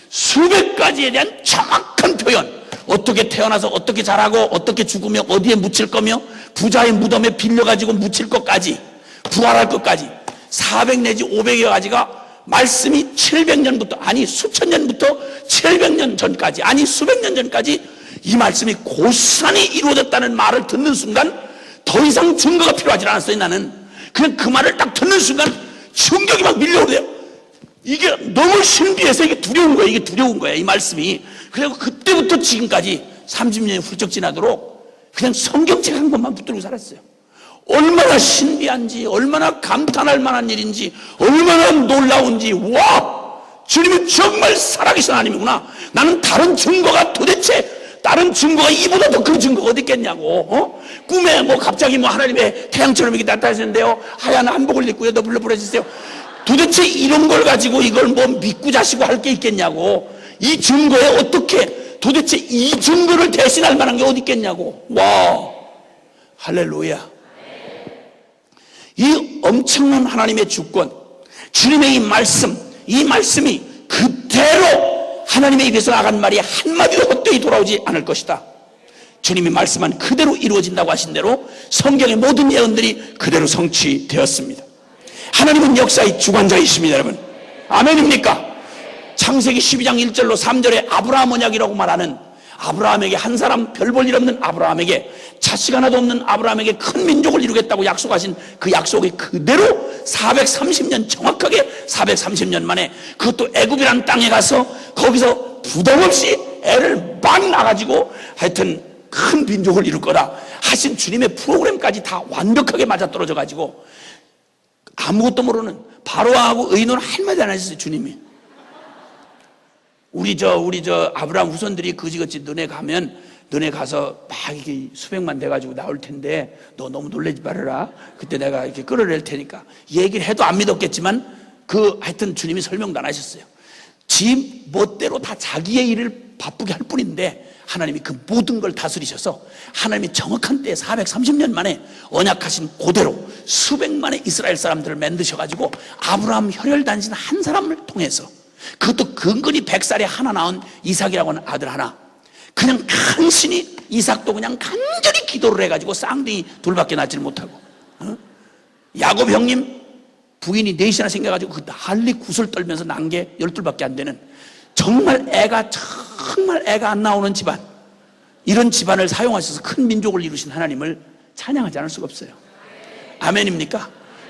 수백 가지에 대한 정확한 표현, 어떻게 태어나서 어떻게 자라고 어떻게 죽으며 어디에 묻힐 거며 부자의 무덤에 빌려가지고 묻힐 것까지 부활할 것까지 400 내지 500여 가지가 말씀이 700년부터 아니 수천 년부터 700년 전까지 아니 수백 년 전까지 이 말씀이 고스란히 이루어졌다는 말을 듣는 순간 더 이상 증거가 필요하지 않았어요. 나는 그냥 그 말을 딱 듣는 순간 충격이 막 밀려오네요. 이게 너무 신비해서 이게 두려운 거예요. 이게 두려운 거예요. 이 말씀이. 그리고 그때부터 지금까지 30년이 훌쩍 지나도록 그냥 성경책 한 권만 붙들고 살았어요. 얼마나 신비한지, 얼마나 감탄할 만한 일인지, 얼마나 놀라운지, 와! 주님은 정말 살아계신 하나님이구나. 나는 다른 증거가 이보다 더 큰 증거가 어디 있겠냐고. 꿈에 갑자기 하나님의 태양처럼 이렇게 나타나시는데요. 하얀 한복을 입고요. 너블러 부러지세요. 도대체 이런 걸 가지고 이걸 믿고 자시고 할 게 있겠냐고. 이 증거에 도대체 이 증거를 대신할 만한 게 어디 있겠냐고. 와! 할렐루야. 이 엄청난 하나님의 주권, 주님의 이 말씀이 그대로 하나님의 입에서 나간 말이 한마디도 헛되이 돌아오지 않을 것이다. 주님이 말씀한 그대로 이루어진다고 하신 대로 성경의 모든 예언들이 그대로 성취되었습니다. 하나님은 역사의 주관자이십니다, 여러분. 아멘입니까? 창세기 12장 1절로 3절에 아브라함 언약이라고 말하는, 아브라함에게, 한 사람 별 볼 일 없는 아브라함에게, 자식 하나도 없는 아브라함에게 큰 민족을 이루겠다고 약속하신 그 약속이 그대로 430년, 정확하게 430년 만에, 그것도 애굽이라는 땅에 가서 거기서 부담 없이 애를 막 낳아가지고 하여튼 큰 민족을 이룰 거다 하신 주님의 프로그램까지 다 완벽하게 맞아떨어져 가지고 아무것도 모르는 바로하고 의논 한마디 안 하셨어요, 주님이. 우리 저 아브라함 후손들이 그지같이 너네 가서 막 이렇게 수백만 돼가지고 나올 텐데 너 너무 놀라지 말아라. 그때 내가 이렇게 끌어낼 테니까. 얘기를 해도 안 믿었겠지만 하여튼 주님이 설명도 안 하셨어요. 지 멋대로 다 자기의 일을 바쁘게 할 뿐인데 하나님이 그 모든 걸 다스리셔서 하나님이 정확한 때에 430년 만에 언약하신 그대로 수백만의 이스라엘 사람들을 만드셔가지고 아브라함 혈혈단신 한 사람을 통해서, 그것도 근근히 100살에 하나 낳은 이삭이라고 하는 아들 하나, 그냥 간신히 이삭도 그냥 간절히 기도를 해가지고 쌍둥이 둘밖에 낳지를 못하고, 야곱 형님 부인이 넷이나 생겨가지고 그 난리 구슬 떨면서 난 게 12밖에 안 되는, 정말 애가 안 나오는 집안, 이런 집안을 사용하셔서 큰 민족을 이루신 하나님을 찬양하지 않을 수가 없어요. 아멘입니까?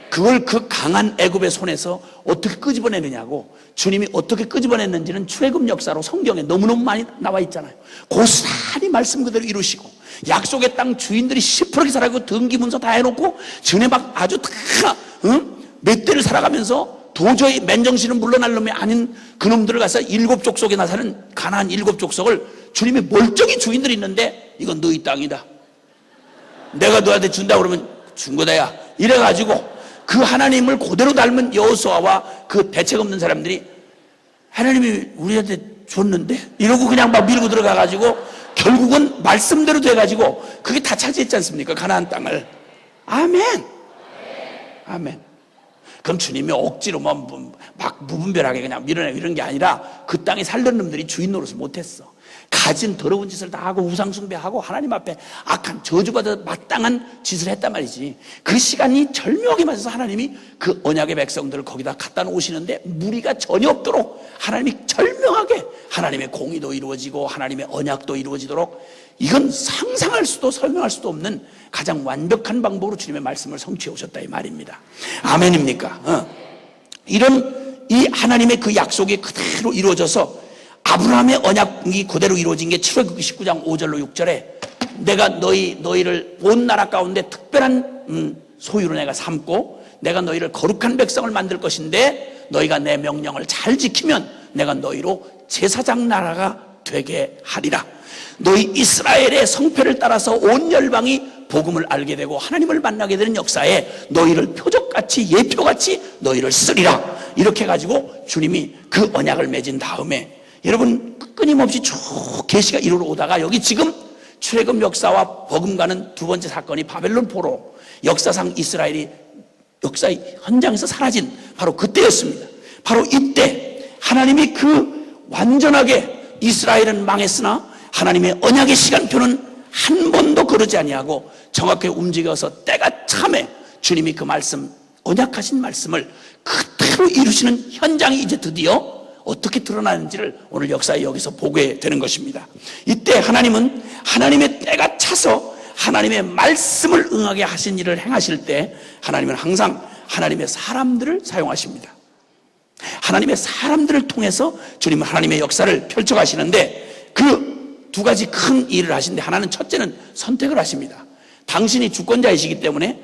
그걸 그 강한 애굽의 손에서 어떻게 끄집어내느냐고, 주님이 어떻게 끄집어냈는지는 출애굽 역사로 성경에 너무너무 많이 나와 있잖아요. 고스란히 말씀 그대로 이루시고, 약속의 땅 주인들이 시퍼렇게 살아가고 등기문서 다 해놓고 전에 막 아주 다 몇 대를 살아가면서 도저히 맨정신은 물러날 놈이 아닌 그놈들을 가서 7족속에 사는 가나안 7족속을 주님이 멀쩡히 주인들이 있는데 이건 너희 땅이다, 내가 너한테 준다 그러면 준 거다야, 이래가지고 그 하나님을 그대로 닮은 여호수아와 그 대책 없는 사람들이 하나님이 우리한테 줬는데 이러고 그냥 막 밀고 들어가가지고 결국은 말씀대로 돼가지고 그게 다 차지했지 않습니까, 가나안 땅을. 아멘. 아멘. 그럼 주님이 억지로 막 무분별하게 그냥 밀어내고 이런 게 아니라 그 땅에 살던 놈들이 주인 노릇을 못했어. 가진 더러운 짓을 다 하고 우상숭배하고 하나님 앞에 악한 저주받아 마땅한 짓을 했단 말이지. 그 시간이 절묘하게 맞아서 하나님이 그 언약의 백성들을 거기다 갖다 놓으시는데 무리가 전혀 없도록 하나님이 절묘하게 하나님의 공의도 이루어지고 하나님의 언약도 이루어지도록, 이건 상상할 수도 설명할 수도 없는 가장 완벽한 방법으로 주님의 말씀을 성취해 오셨다 이 말입니다. 아멘입니까? 이런 이 하나님의 그 약속이 그대로 이루어져서 아브라함의 언약이 그대로 이루어진 게 출애굽기 19장 5절로 6절에 내가 너희를 온 나라 가운데 특별한 소유로 내가 삼고 내가 너희를 거룩한 백성을 만들 것인데 너희가 내 명령을 잘 지키면 내가 너희로 제사장 나라가 되게 하리라. 너희 이스라엘의 성패를 따라서 온 열방이 복음을 알게 되고 하나님을 만나게 되는 역사에 너희를 표적같이 예표같이 너희를 쓰리라. 이렇게 해가지고 주님이 그 언약을 맺은 다음에 여러분 끊임없이 쭉 계시가 이루러 오다가 여기 지금 출애굽 역사와 버금가는 두 번째 사건이 바벨론 포로, 역사상 이스라엘이 역사의 현장에서 사라진 바로 그때였습니다. 바로 이때 하나님이 그 완전하게 이스라엘은 망했으나 하나님의 언약의 시간표는 한 번도 거르지 아니하고 정확하게 움직여서 때가 참에 주님이 그 말씀, 언약하신 말씀을 그대로 이루시는 현장이 이제 드디어 어떻게 드러나는지를 오늘 역사에 여기서 보게 되는 것입니다. 이때 하나님은 하나님의 때가 차서 하나님의 말씀을 응하게 하신 일을 행하실 때 하나님은 항상 하나님의 사람들을 사용하십니다. 하나님의 사람들을 통해서 주님은 하나님의 역사를 펼쳐가시는데 그 두 가지 큰 일을 하시는데, 하나는 첫째는 선택을 하십니다. 당신이 주권자이시기 때문에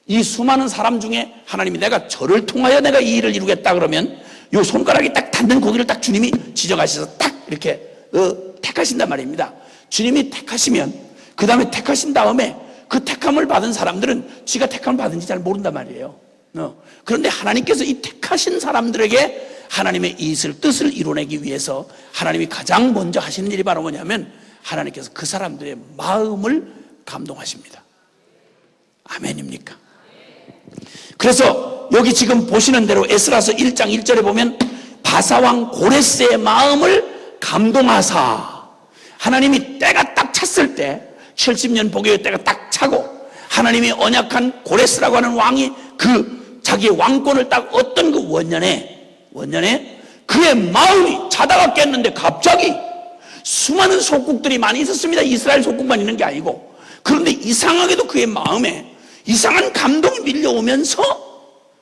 이 수많은 사람 중에 하나님이 내가 저를 통하여 내가 이 일을 이루겠다 그러면 요 손가락이 딱 닿는 거기를 딱 주님이 지정하셔서 딱 이렇게 택하신단 말입니다. 주님이 택하시면 그 다음에 택하신 다음에 그 택함을 받은 사람들은 지가 택함을 받은지 잘 모른단 말이에요. 그런데 하나님께서 이 택하신 사람들에게 하나님의 뜻을 이뤄내기 위해서 하나님이 가장 먼저 하시는 일이 바로 뭐냐면 하나님께서 그 사람들의 마음을 감동하십니다. 아멘입니까? 그래서 여기 지금 보시는 대로 에스라서 1장 1절에 보면 바사왕 고레스의 마음을 감동하사, 하나님이 때가 딱 찼을 때 70년 복의 때가 딱 차고 하나님이 언약한 고레스라고 하는 왕이 그 자기의 왕권을 딱 얻던 그 원년에 그의 마음이 자다가 깼는데 갑자기 수많은 속국들이 많이 있었습니다. 이스라엘 속국만 있는 게 아니고. 그런데 이상하게도 그의 마음에 이상한 감동이 밀려오면서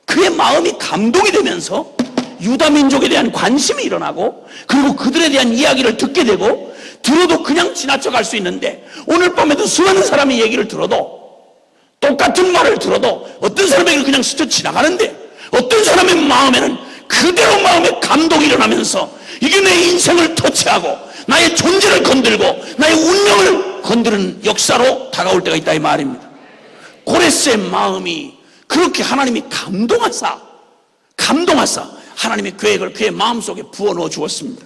그의 마음이 감동이 되면서 유다 민족에 대한 관심이 일어나고, 그리고 그들에 대한 이야기를 듣게 되고, 들어도 그냥 지나쳐 갈 수 있는데 오늘 밤에도 수많은 사람이 얘기를 들어도, 똑같은 말을 들어도 어떤 사람에게 그냥 스쳐 지나가는데 어떤 사람의 마음에는 그대로 마음에 감동이 일어나면서 이게 내 인생을 터치하고 나의 존재를 건들고 나의 운명을 건드는 역사로 다가올 때가 있다 이 말입니다. 고레스의 마음이 그렇게 하나님이 감동하사 하나님의 계획을 그의 마음속에 부어넣어 주었습니다.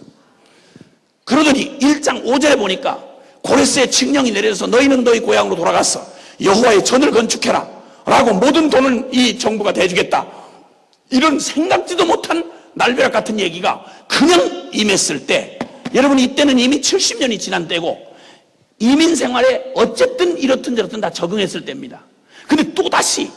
그러더니 1장 5절에 보니까 고레스의 칙령이 내려서 너희는 너희 고향으로 돌아가서 여호와의 전을 건축해라 라고 모든 돈을 이 정부가 대주겠다, 이런 생각지도 못한 날벼락 같은 얘기가 그냥 임했을 때, 여러분 이때는 이미 70년이 지난 때고 이민 생활에 어쨌든 이렇든 저렇든 다 적응했을 때입니다. 근데 또다시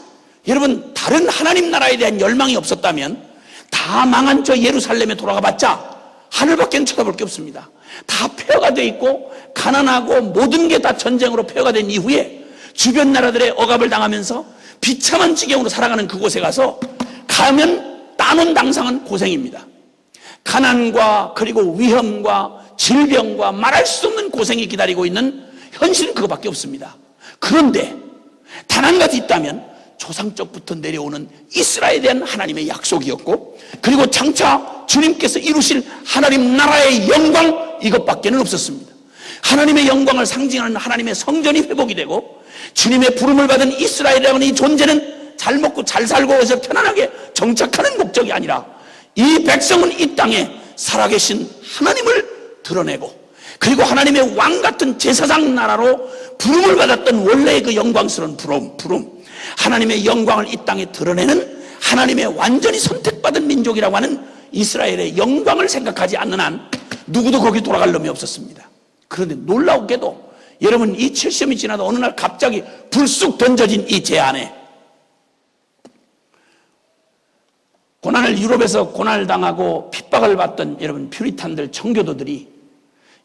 여러분 다른 하나님 나라에 대한 열망이 없었다면 다 망한 저 예루살렘에 돌아가 봤자 하늘밖에 쳐다볼 게 없습니다. 다 폐허가 돼 있고 가난하고 모든 게 다 전쟁으로 폐허가 된 이후에 주변 나라들의 억압을 당하면서 비참한 지경으로 살아가는 그곳에 가면 따놓은 당상은 고생입니다. 가난과 그리고 위험과 질병과 말할 수 없는 고생이 기다리고 있는 현실은 그거밖에 없습니다. 그런데 단 한 가지 있다면 조상적부터 내려오는 이스라엘에 대한 하나님의 약속이었고, 그리고 장차 주님께서 이루실 하나님 나라의 영광, 이것밖에는 없었습니다. 하나님의 영광을 상징하는 하나님의 성전이 회복이 되고 주님의 부름을 받은 이스라엘이라는 이 존재는 잘 먹고 잘 살고 해서 편안하게 정착하는 목적이 아니라 이 백성은 이 땅에 살아계신 하나님을 드러내고, 그리고 하나님의 왕 같은 제사장 나라로 부름을 받았던 원래의 그 영광스러운 부름, 하나님의 영광을 이 땅에 드러내는 하나님의 완전히 선택받은 민족이라고 하는 이스라엘의 영광을 생각하지 않는 한 누구도 거기 돌아갈 놈이 없었습니다. 그런데 놀라우게도 여러분 이 70년이 지나도 어느 날 갑자기 불쑥 던져진 이 제안에, 고난을 유럽에서 고난을 당하고 핍박을 받던 여러분 퓨리탄들 청교도들이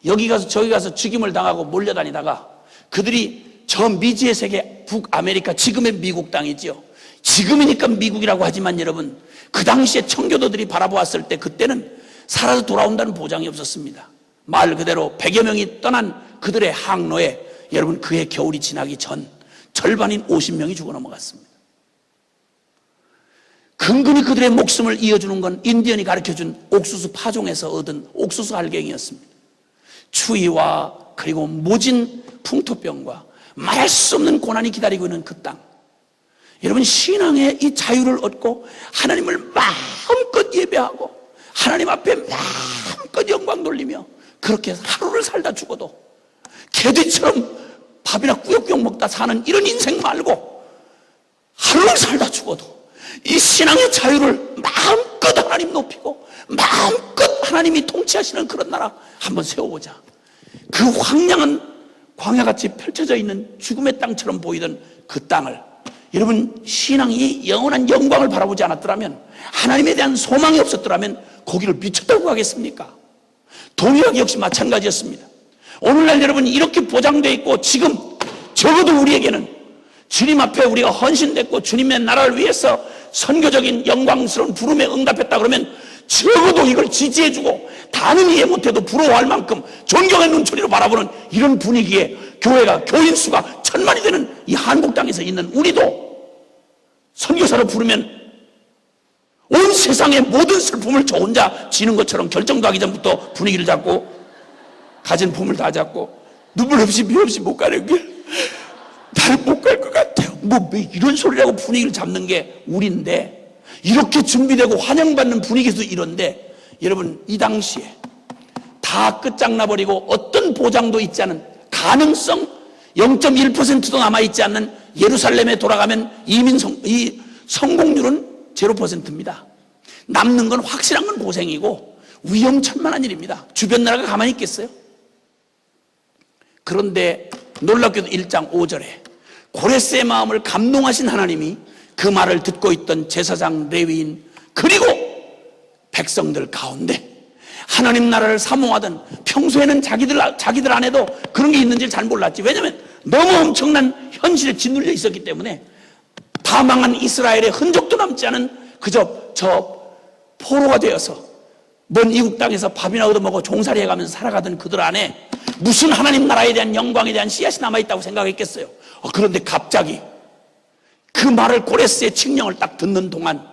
여기 가서 저기 가서 죽임을 당하고 몰려다니다가 그들이 저 미지의 세계 북아메리카, 지금의 미국 땅이지요. 지금이니까 미국이라고 하지만 여러분 그 당시에 청교도들이 바라보았을 때 그때는 살아서 돌아온다는 보장이 없었습니다. 말 그대로 100여 명이 떠난 그들의 항로에 여러분 그해 겨울이 지나기 전 절반인 50명이 죽어 넘어갔습니다. 근근히 그들의 목숨을 이어주는 건 인디언이 가르쳐준 옥수수 파종에서 얻은 옥수수 알갱이였습니다. 추위와 그리고 모진 풍토병과 말할 수 없는 고난이 기다리고 있는 그 땅, 여러분 신앙의 이 자유를 얻고 하나님을 마음껏 예배하고 하나님 앞에 마음껏 영광 돌리며 그렇게 하루를 살다 죽어도 개돼지처럼 밥이나 꾸역꾸역 먹다 사는 이런 인생 말고 하루를 살다 죽어도 이 신앙의 자유를 마음껏 하나님 높이고 마음껏 하나님이 통치하시는 그런 나라 한번 세워보자. 그 황량한 광야같이 펼쳐져 있는 죽음의 땅처럼 보이던 그 땅을, 여러분 신앙이 영원한 영광을 바라보지 않았더라면, 하나님에 대한 소망이 없었더라면 거기를 미쳤다고 하겠습니까? 동일하게 역시 마찬가지였습니다. 오늘날 여러분 이렇게 보장되어 있고 지금 적어도 우리에게는 주님 앞에 우리가 헌신됐고 주님의 나라를 위해서 선교적인 영광스러운 부름에 응답했다 그러면 적어도 이걸 지지해주고 다는 이해 못해도 부러워할 만큼 존경의 눈초리로 바라보는 이런 분위기에 교회가, 교인 수가 1000만이 되는 이 한국 땅에서 있는 우리도 선교사로 부르면 온 세상의 모든 슬픔을 저 혼자 지는 것처럼 결정도 하기 전부터 분위기를 잡고 가진 품을 다 잡고 눈물 없이 미 없이 못 가는 길, 나는 못 갈 것 같아요. 왜 이런 소리라고 분위기를 잡는 게 우리인데, 이렇게 준비되고 환영받는 분위기도 이런데, 여러분 이 당시에 다 끝장나버리고 어떤 보장도 있지 않은 가능성, 0.1%도 남아있지 않는 예루살렘에 돌아가면 이 성공률은 0%입니다. 남는 건 확실한 건 고생이고 위험천만한 일입니다. 주변 나라가 가만히 있겠어요? 그런데 놀랍게도 1장 5절에 고레스의 마음을 감동하신 하나님이 그 말을 듣고 있던 제사장 레위인 그리고 백성들 가운데 하나님 나라를 사모하던, 평소에는 자기들 안에도 그런 게 있는지 잘 몰랐지. 왜냐하면 너무 엄청난 현실에 짓눌려 있었기 때문에 다 망한 이스라엘의 흔적도 남지 않은 그저 포로가 되어서 먼 이국 땅에서 밥이나 얻어먹어 종살이 해가면서 살아가던 그들 안에 무슨 하나님 나라에 대한 영광에 대한 씨앗이 남아있다고 생각했겠어요. 그런데 갑자기 그 말을, 고레스의 칙령을 딱 듣는 동안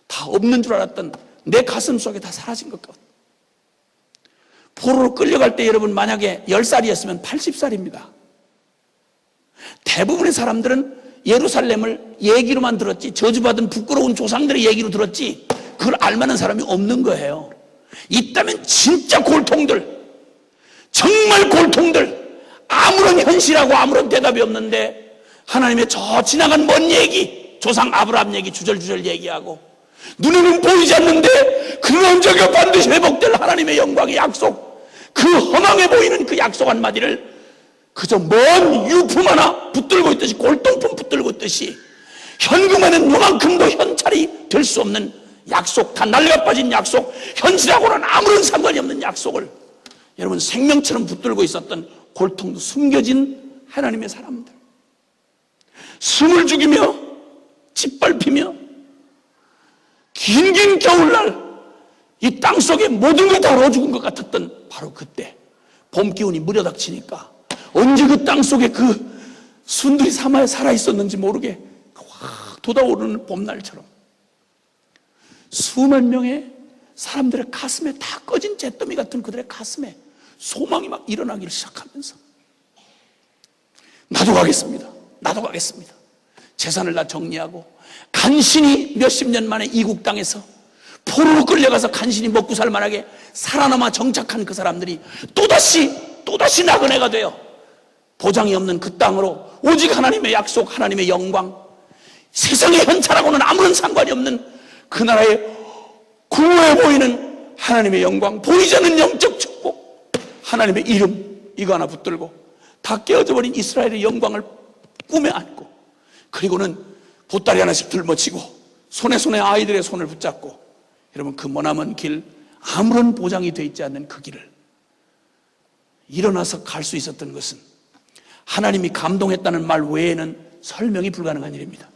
다 없는 줄 알았던 내 가슴 속에 다 사라진 것 같아요. 포로로 끌려갈 때 여러분 만약에 10살이었으면 80살입니다. 대부분의 사람들은 예루살렘을 얘기로만 들었지, 저주받은 부끄러운 조상들의 얘기로 들었지 그걸 알만한 사람이 없는 거예요. 있다면 진짜 골통들, 정말 골통들, 아무런 현실하고 아무런 대답이 없는데 하나님의 저 지나간 먼 얘기, 조상 아브라함 얘기 주절주절 얘기하고 눈에는 보이지 않는데 그런 적이 반드시 회복될 하나님의 영광의 약속, 그 허망해 보이는 그 약속 한마디를 그저 먼 유품 하나 붙들고 있듯이, 골동품 붙들고 있듯이 현금에는 요만큼도 현찰이 될 수 없는 약속, 다 낡아빠진 약속, 현실하고는 아무런 상관이 없는 약속을 여러분 생명처럼 붙들고 있었던 골통도 숨겨진 하나님의 사람들, 숨을 죽이며 짓밟히며 긴긴 겨울날 이 땅속에 모든 게 다 얼어 죽은 것 같았던 바로 그때 봄 기운이 무려닥치니까 언제 그 땅속에 그 순들이 살아있었는지 모르게 확 돋아오르는 봄날처럼 수만 명의 사람들의 가슴에 다 꺼진 잿더미 같은 그들의 가슴에 소망이 막 일어나기를 시작하면서 나도 가겠습니다. 재산을 다 정리하고 간신히 몇십 년 만에 이국 땅에서 포로로 끌려가서 간신히 먹고 살만하게 살아남아 정착한 그 사람들이 또다시 나그네가 되어 보장이 없는 그 땅으로 오직 하나님의 약속, 하나님의 영광, 세상의 현찰하고는 아무런 상관이 없는 그 나라의 구호해 보이는 하나님의 영광, 보이지 않는 영적 축복, 하나님의 이름 이거 하나 붙들고 다 깨어져 버린 이스라엘의 영광을 꿈에 안고, 그리고는 보따리 하나씩 들머치고 손에 아이들의 손을 붙잡고 여러분 그 머나먼 길, 아무런 보장이 되어 있지 않는 그 길을 일어나서 갈 수 있었던 것은 하나님이 감동했다는 말 외에는 설명이 불가능한 일입니다.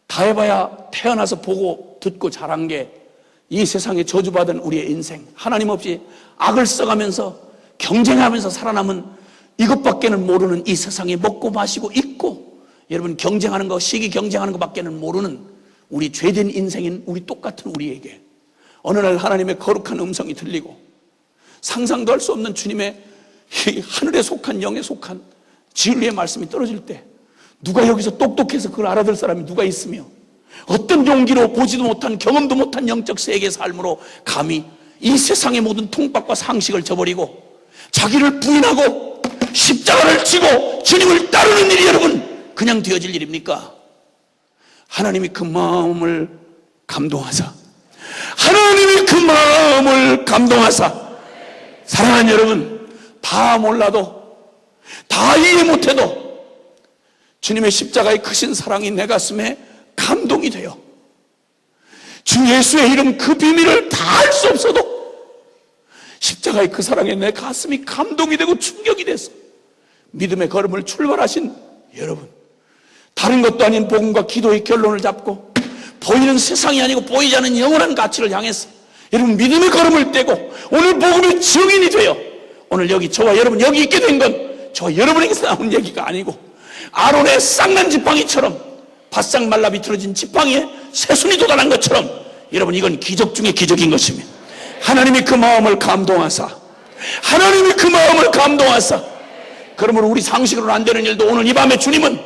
다 해봐야 태어나서 보고 듣고 자란 게 이 세상에 저주받은 우리의 인생, 하나님 없이 악을 써가면서 경쟁하면서 살아남은 이것밖에는 모르는 이 세상에 먹고 마시고 입고 여러분 경쟁하는 거, 시기 경쟁하는 것밖에는 모르는 우리 죄된 인생인 우리 똑같은 우리에게 어느 날 하나님의 거룩한 음성이 들리고 상상도 할 수 없는 주님의 하늘에 속한 영에 속한 진리의 말씀이 떨어질 때 누가 여기서 똑똑해서 그걸 알아들 사람이 누가 있으며 어떤 용기로 보지도 못한, 경험도 못한 영적 세계의 삶으로 감히 이 세상의 모든 통박과 상식을 저버리고 자기를 부인하고 십자가를 지고 주님을 따르는 일이 여러분 그냥 되어질 일입니까? 하나님이 그 마음을 감동하사, 사랑하는 여러분, 다 몰라도, 다 이해 못해도 주님의 십자가의 크신 사랑이 내 가슴에 감동이 돼요. 주 예수의 이름 그 비밀을 다 알 수 없어도 십자가의 그 사랑에 내 가슴이 감동이 되고 충격이 돼서 믿음의 걸음을 출발하신 여러분, 다른 것도 아닌 복음과 기도의 결론을 잡고 보이는 세상이 아니고 보이지 않는 영원한 가치를 향해서 여러분 믿음의 걸음을 떼고 오늘 복음의 증인이 되어 오늘 여기 저와 여러분 여기 있게 된 건 저와 여러분에게서 나온 얘기가 아니고 아론의 쌍난 지팡이처럼 바싹 말라 비틀어진 지팡이에 새순이 돋아난 것처럼 여러분 이건 기적 중에 기적인 것입니다. 하나님이 그 마음을 감동하사, 그러므로 우리 상식으로는 안 되는 일도 오늘 이 밤에 주님은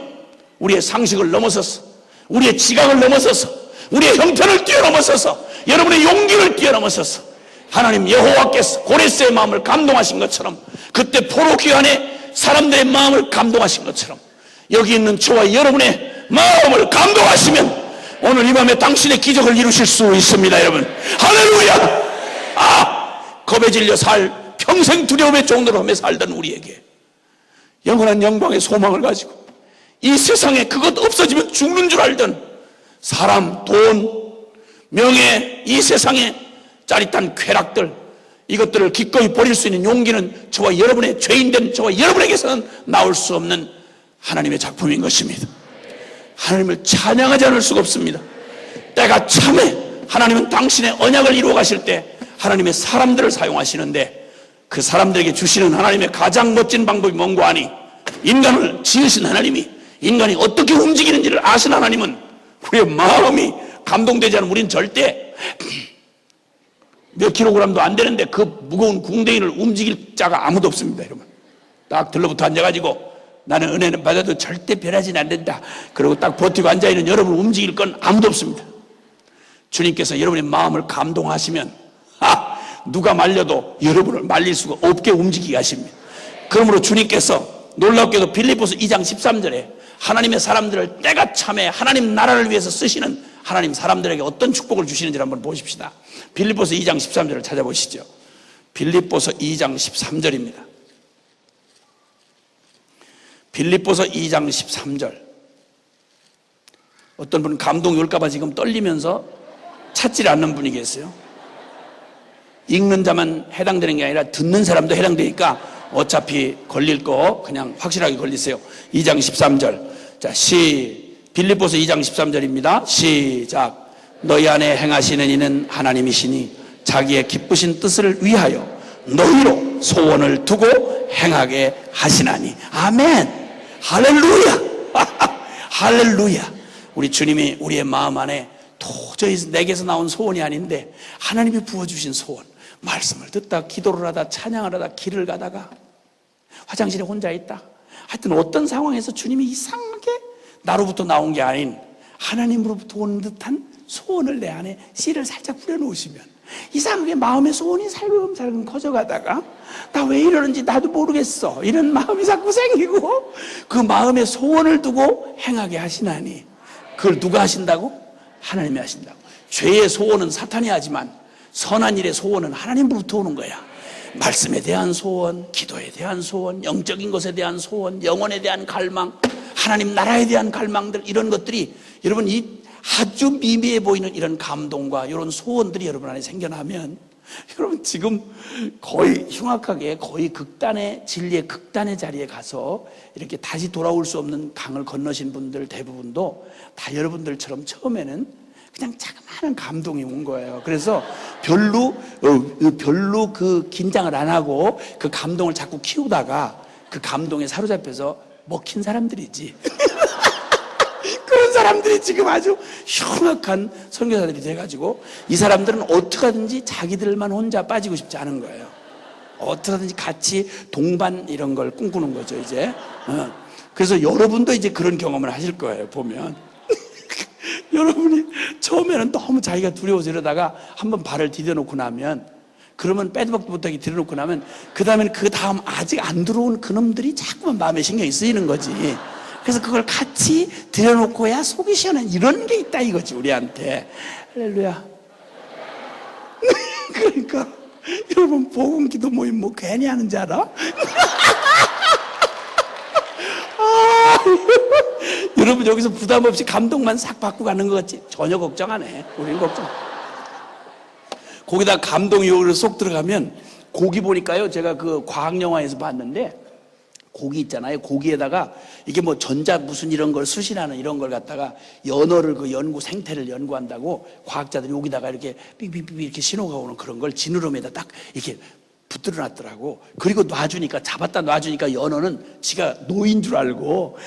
우리의 상식을 넘어서서, 우리의 지각을 넘어서서, 우리의 형편을 뛰어넘어서서, 여러분의 용기를 뛰어넘어서서 하나님 여호와께서 고레스의 마음을 감동하신 것처럼, 그때 포로 귀환에 사람들의 마음을 감동하신 것처럼, 여기 있는 저와 여러분의 마음을 감동하시면 오늘 이 밤에 당신의 기적을 이루실 수 있습니다. 여러분, 할렐루야. 겁에 질려 평생 두려움의 종로로 하며 살던 우리에게 영원한 영광의 소망을 가지고, 이 세상에 그것 없어지면 죽는 줄 알던 사람, 돈, 명예, 이 세상의 짜릿한 쾌락들, 이것들을 기꺼이 버릴 수 있는 용기는 저와 여러분의, 죄인된 저와 여러분에게서는 나올 수 없는 하나님의 작품인 것입니다. 하나님을 찬양하지 않을 수가 없습니다. 때가 참에 하나님은 당신의 언약을 이루어 가실 때 하나님의 사람들을 사용하시는데, 그 사람들에게 주시는 하나님의 가장 멋진 방법이 뭔가 하니, 인간을 지으신 하나님이 인간이 어떻게 움직이는지를 아신 하나님은 우리의 마음이 감동되지 않으면 우리는 절대 몇 킬로그램도 안 되는데 그 무거운 궁뎅이를 움직일 자가 아무도 없습니다. 여러분, 딱 들러붙어 앉아가지고 나는 은혜는 받아도 절대 변하지는 않는다, 그리고 딱 버티고 앉아있는 여러분을 움직일 건 아무도 없습니다. 주님께서 여러분의 마음을 감동하시면 누가 말려도 여러분을 말릴 수가 없게 움직이게 하십니다. 그러므로 주님께서 놀랍게도 빌립보서 2장 13절에 하나님의 사람들을 때가 참에 하나님 나라를 위해서 쓰시는 하나님 사람들에게 어떤 축복을 주시는지를 한번 보십시다. 빌립보서 2장 13절을 찾아보시죠. 빌립보서 2장 13절입니다. 빌립보서 2장 13절. 어떤 분은 감동이 올까봐 지금 떨리면서 찾지 않는 분이 계세요. 읽는 자만 해당되는 게 아니라 듣는 사람도 해당되니까 어차피 걸릴 거 그냥 확실하게 걸리세요. 2장 13절. 자, 빌립보서 2장 13절입니다. 시작. 너희 안에 행하시는 이는 하나님이시니 자기의 기쁘신 뜻을 위하여 너희로 소원을 두고 행하게 하시나니. 아멘. 할렐루야. 할렐루야. 우리 주님이 우리의 마음 안에 도저히 내게서 나온 소원이 아닌데 하나님이 부어주신 소원, 말씀을 듣다, 기도를 하다, 찬양을 하다, 길을 가다가 화장실에 혼자 있다, 하여튼 어떤 상황에서 주님이 이상하게 나로부터 나온 게 아닌 하나님으로부터 오는 듯한 소원을 내 안에 씨를 살짝 뿌려놓으시면 이상하게 마음의 소원이 살금살금 커져가다가 나 왜 이러는지 나도 모르겠어 이런 마음이 자꾸 생기고, 그 마음의 소원을 두고 행하게 하시나니. 그걸 누가 하신다고? 하나님이 하신다고. 죄의 소원은 사탄이 하지만 선한 일의 소원은 하나님으로부터 오는 거야. 말씀에 대한 소원, 기도에 대한 소원, 영적인 것에 대한 소원, 영혼에 대한 갈망, 하나님 나라에 대한 갈망들, 이런 것들이 여러분 이 아주 미미해 보이는 이런 감동과 이런 소원들이 여러분 안에 생겨나면 여러분 지금 거의 흉악하게 거의 극단의 진리의 극단의 자리에 가서 이렇게 다시 돌아올 수 없는 강을 건너신 분들 대부분도 다 여러분들처럼 처음에는 그냥 자그마한 감동이 온 거예요. 그래서 별로 그 긴장을 안 하고 그 감동을 자꾸 키우다가 그 감동에 사로잡혀서 먹힌 사람들이지. 그런 사람들이 지금 아주 흉악한 선교사들이 돼가지고 이 사람들은 어떻게 하든지 자기들만 혼자 빠지고 싶지 않은 거예요. 어떻게 하든지 같이 동반 이런 걸 꿈꾸는 거죠, 이제. 그래서 여러분도 이제 그런 경험을 하실 거예요, 보면. 여러분이 처음에는 너무 자기가 두려워서 이러다가 한번 발을 디뎌놓고 나면, 그러면 빼도 박도 못하게 디뎌놓고 나면 그 다음에는 그 다음 아직 안 들어온 그놈들이 자꾸만 마음에 신경이 쓰이는 거지. 그래서 그걸 같이 들여놓고야 속이 시원한 이런 게 있다 이거지, 우리한테. 할렐루야. 그러니까 여러분 복음기도 모임 뭐 괜히 하는 줄 알아? 여러분 여기서 부담 없이 감동만 싹 받고 가는 것 같지? 전혀 걱정 안 해. 우리는 걱정. 거기다 감동이 여기로 쏙 들어가면, 고기 보니까요, 제가 그 과학영화에서 봤는데 고기 있잖아요. 고기에다가 이게 뭐 전자 무슨 이런 걸 수신하는 이런 걸 갖다가 연어를 그 생태를 연구한다고 과학자들이 여기다가 이렇게 삐삐삐 이렇게 신호가 오는 그런 걸 지느러미에다 딱 이렇게 붙들어 놨더라고. 그리고 잡았다 놔주니까 연어는 지가 노인 줄 알고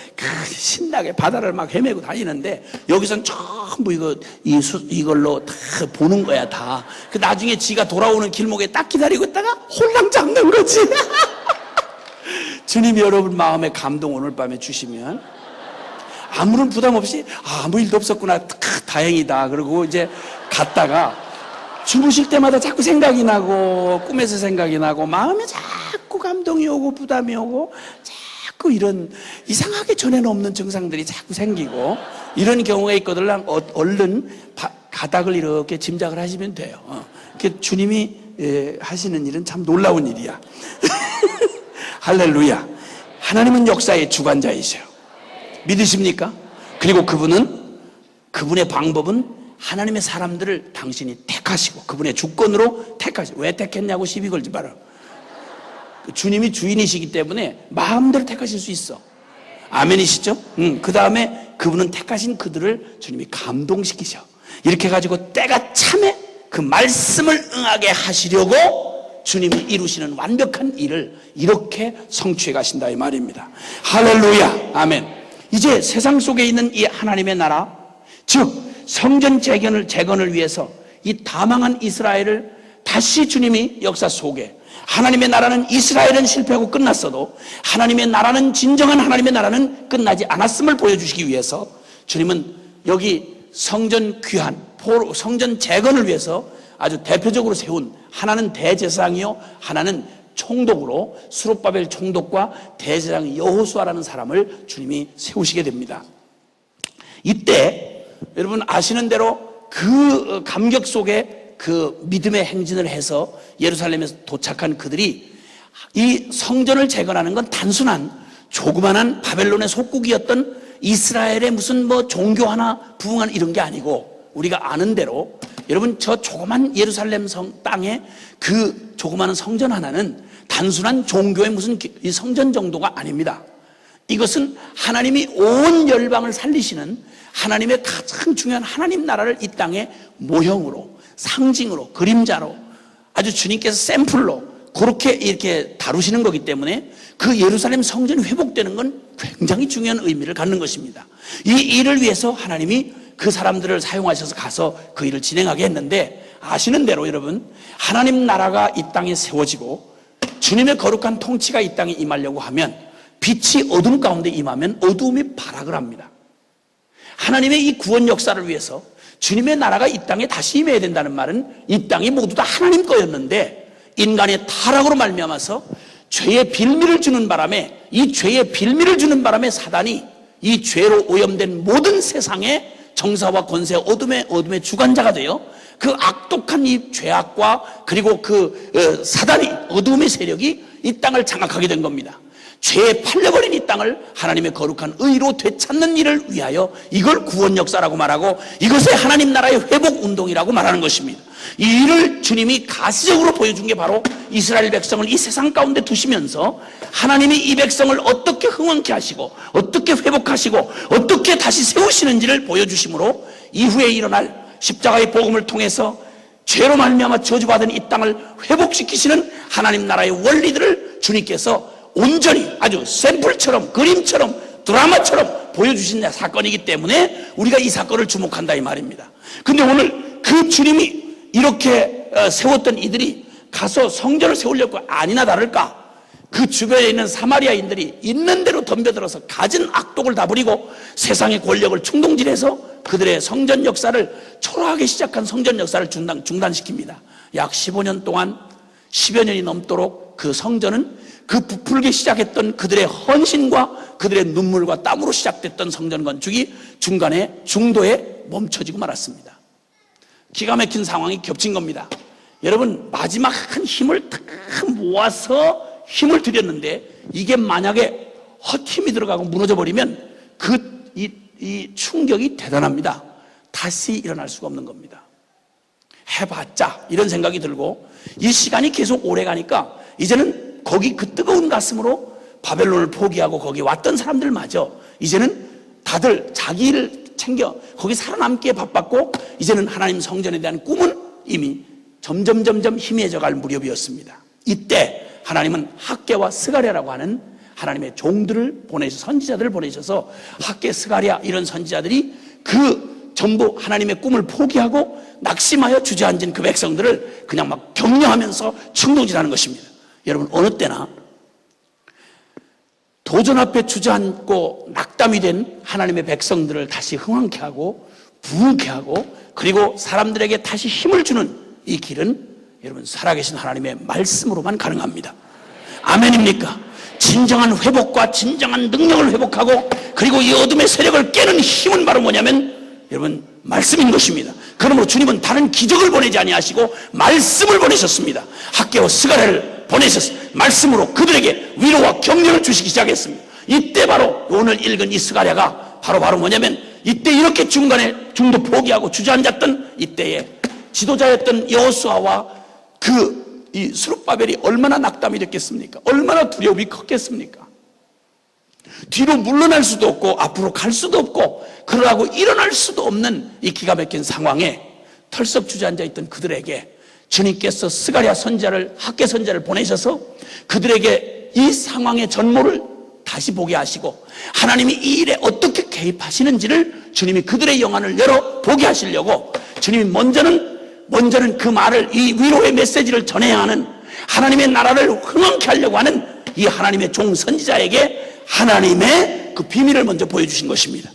신나게 바다를 막 헤매고 다니는데, 여기선 전부 이걸로 다 보는 거야, 다. 그 나중에 지가 돌아오는 길목에 딱 기다리고 있다가 홀랑 잡는 거지. 주님이 여러분 마음에 감동 오늘 밤에 주시면 아무런 부담 없이 아무 일도 없었구나, 다행이다, 그러고 이제 갔다가 주무실 때마다 자꾸 생각이 나고 꿈에서 생각이 나고 마음에 자꾸 감동이 오고 부담이 오고 자꾸 이런 이상하게 전에는 없는 증상들이 자꾸 생기고 이런 경우가 있거든. 얼른 가닥을 이렇게 짐작을 하시면 돼요. 주님이 하시는 일은 참 놀라운 일이야. 할렐루야. 하나님은 역사의 주관자이세요. 믿으십니까? 그리고 그분의 방법은 하나님의 사람들을 당신이 택하시고 그분의 주권으로 택하시고, 왜 택했냐고 시비 걸지 마라. 주님이 주인이시기 때문에 마음대로 택하실 수 있어. 아멘이시죠? 그 다음에 그분은 택하신 그들을 주님이 감동시키셔. 이렇게 해가지고 때가 참에 그 말씀을 응하게 하시려고 주님이 이루시는 완벽한 일을 이렇게 성취해 가신다 이 말입니다. 할렐루야. 아멘. 이제 세상 속에 있는 이 하나님의 나라, 즉 성전 재건을 위해서 이 다망한 이스라엘을 다시 주님이 역사 속에, 하나님의 나라는, 이스라엘은 실패하고 끝났어도 하나님의 나라는, 진정한 하나님의 나라는 끝나지 않았음을 보여주시기 위해서 주님은 여기 성전 귀환, 성전 재건을 위해서 아주 대표적으로 세운, 하나는 대제사장이요 하나는 총독으로 스룹바벨 총독과 대제사장 여호수아라는 사람을 주님이 세우시게 됩니다. 이때 여러분 아시는 대로 그 감격 속에 그 믿음의 행진을 해서 예루살렘에서 도착한 그들이, 이 성전을 재건하는 건 단순한 조그만한 바벨론의 속국이었던 이스라엘의 무슨 종교 하나 부흥하는 이런 게 아니고, 우리가 아는 대로 여러분 저 조그만 예루살렘 땅에 그 조그마한 성전 하나는 단순한 종교의 무슨 성전 정도가 아닙니다. 이것은 하나님이 온 열방을 살리시는 하나님의 가장 중요한 하나님 나라를 이 땅에 모형으로, 상징으로, 그림자로, 아주 주님께서 샘플로 그렇게 이렇게 다루시는 거기 때문에 그 예루살렘 성전이 회복되는 건 굉장히 중요한 의미를 갖는 것입니다. 이 일을 위해서 하나님이 그 사람들을 사용하셔서 가서 그 일을 진행하게 했는데, 아시는 대로 여러분 하나님 나라가 이 땅에 세워지고 주님의 거룩한 통치가 이 땅에 임하려고 하면, 빛이 어둠 가운데 임하면 어두움이 발악을 합니다. 하나님의 이 구원 역사를 위해서 주님의 나라가 이 땅에 다시 임해야 된다는 말은 이 땅이 모두 다 하나님 거였는데 인간의 타락으로 말미암아서 죄의 빌미를 주는 바람에, 이 죄의 빌미를 주는 바람에 사단이 이 죄로 오염된 모든 세상의 정사와 권세, 어둠의 주관자가 되어 그 악독한 이 죄악과 그리고 그 사단이, 어둠의 세력이 이 땅을 장악하게 된 겁니다. 죄에 팔려버린 이 땅을 하나님의 거룩한 의로 되찾는 일을 위하여 이걸 구원 역사라고 말하고, 이것을 하나님 나라의 회복 운동이라고 말하는 것입니다. 이 일을 주님이 가시적으로 보여준 게 바로 이스라엘 백성을 이 세상 가운데 두시면서 하나님이 이 백성을 어떻게 흥왕케 하시고 어떻게 회복하시고 어떻게 다시 세우시는지를 보여주심으로, 이후에 일어날 십자가의 복음을 통해서 죄로 말미암아 저주받은 이 땅을 회복시키시는 하나님 나라의 원리들을 주님께서 온전히 아주 샘플처럼, 그림처럼, 드라마처럼 보여주신 사건이기 때문에 우리가 이 사건을 주목한다 이 말입니다. 근데 오늘 그 주님이 이렇게 세웠던 이들이 가서 성전을 세우려고 아니나 다를까 그 주변에 있는 사마리아인들이 있는 대로 덤벼들어서 가진 악독을 다 부리고 세상의 권력을 충동질해서 그들의 성전 역사를, 초라하게 시작한 성전 역사를 중단시킵니다. 약 15년 동안, 10여 년이 넘도록 그 성전은 그 부풀게 시작했던 그들의 헌신과 그들의 눈물과 땀으로 시작됐던 성전 건축이 중간에 중도에 멈춰지고 말았습니다. 기가 막힌 상황이 겹친 겁니다. 여러분 마지막 한 힘을 탁 모아서 힘을 들였는데 이게 만약에 헛힘이 들어가고 무너져 버리면 이 충격이 대단합니다. 다시 일어날 수가 없는 겁니다. 해봤자 이런 생각이 들고, 이 시간이 계속 오래 가니까 이제는 거기 그 뜨거운 가슴으로 바벨론을 포기하고 거기 왔던 사람들마저 이제는 다들 자기 일을 챙겨 거기 살아남기에 바빴고, 이제는 하나님 성전에 대한 꿈은 이미 점점 희미해져 갈 무렵이었습니다. 이때 하나님은 학개와 스가랴라고 하는 하나님의 종들을 보내셔서, 선지자들을 보내셔서 학개, 스가랴 이런 선지자들이 그 전부 하나님의 꿈을 포기하고 낙심하여 주저앉은 그 백성들을 그냥 막 격려하면서 충동질하는 것입니다. 여러분 어느 때나 도전 앞에 주저앉고 낙담이 된 하나님의 백성들을 다시 흥왕케 하고 부흥케 하고, 그리고 사람들에게 다시 힘을 주는 이 길은 여러분 살아계신 하나님의 말씀으로만 가능합니다. 아멘입니까? 진정한 회복과 진정한 능력을 회복하고 그리고 이 어둠의 세력을 깨는 힘은 바로 뭐냐면 여러분 말씀인 것입니다. 그러므로 주님은 다른 기적을 보내지 아니하시고 말씀을 보내셨습니다. 학개와 스가랴를 보내셨습니다. 말씀으로 그들에게 위로와 격려를 주시기 시작했습니다. 이때 바로 오늘 읽은 이 스가랴가 바로 뭐냐면 이때 이렇게 중간에 중도 포기하고 주저앉았던 이때에 지도자였던 여호수아와 이 스룹바벨이 얼마나 낙담이 됐겠습니까? 얼마나 두려움이 컸겠습니까? 뒤로 물러날 수도 없고 앞으로 갈 수도 없고 그러라고 일어날 수도 없는 이 기가 막힌 상황에 털썩 주저앉아 있던 그들에게 주님께서 스가랴 선지자를 학개 선지자를 보내셔서 그들에게 이 상황의 전모를 다시 보게 하시고 하나님이 이 일에 어떻게 개입하시는지를 주님이 그들의 영안을 열어 보게 하시려고 주님이 먼저는 그 말을 이 위로의 메시지를 전해야 하는 하나님의 나라를 흥왕케 하려고 하는 이 하나님의 종 선지자에게 하나님의 그 비밀을 먼저 보여주신 것입니다.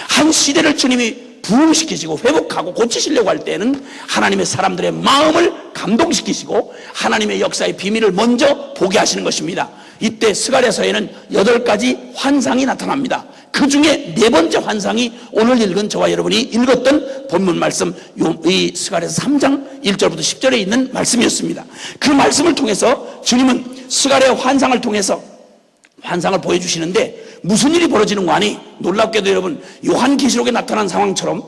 한 시대를 주님이 부흥시키시고 회복하고 고치시려고 할 때는 하나님의 사람들의 마음을 감동시키시고 하나님의 역사의 비밀을 먼저 보게 하시는 것입니다. 이때 스가랴서에는 8가지 환상이 나타납니다. 그 중에 4번째 환상이 오늘 읽은 저와 여러분이 읽었던 본문 말씀 이 스가랴서 3장 1절부터 10절에 있는 말씀이었습니다. 그 말씀을 통해서 주님은 스가랴 환상을 통해서 환상을 보여주시는데 무슨 일이 벌어지는 거 아니? 놀랍게도 여러분 요한계시록에 나타난 상황처럼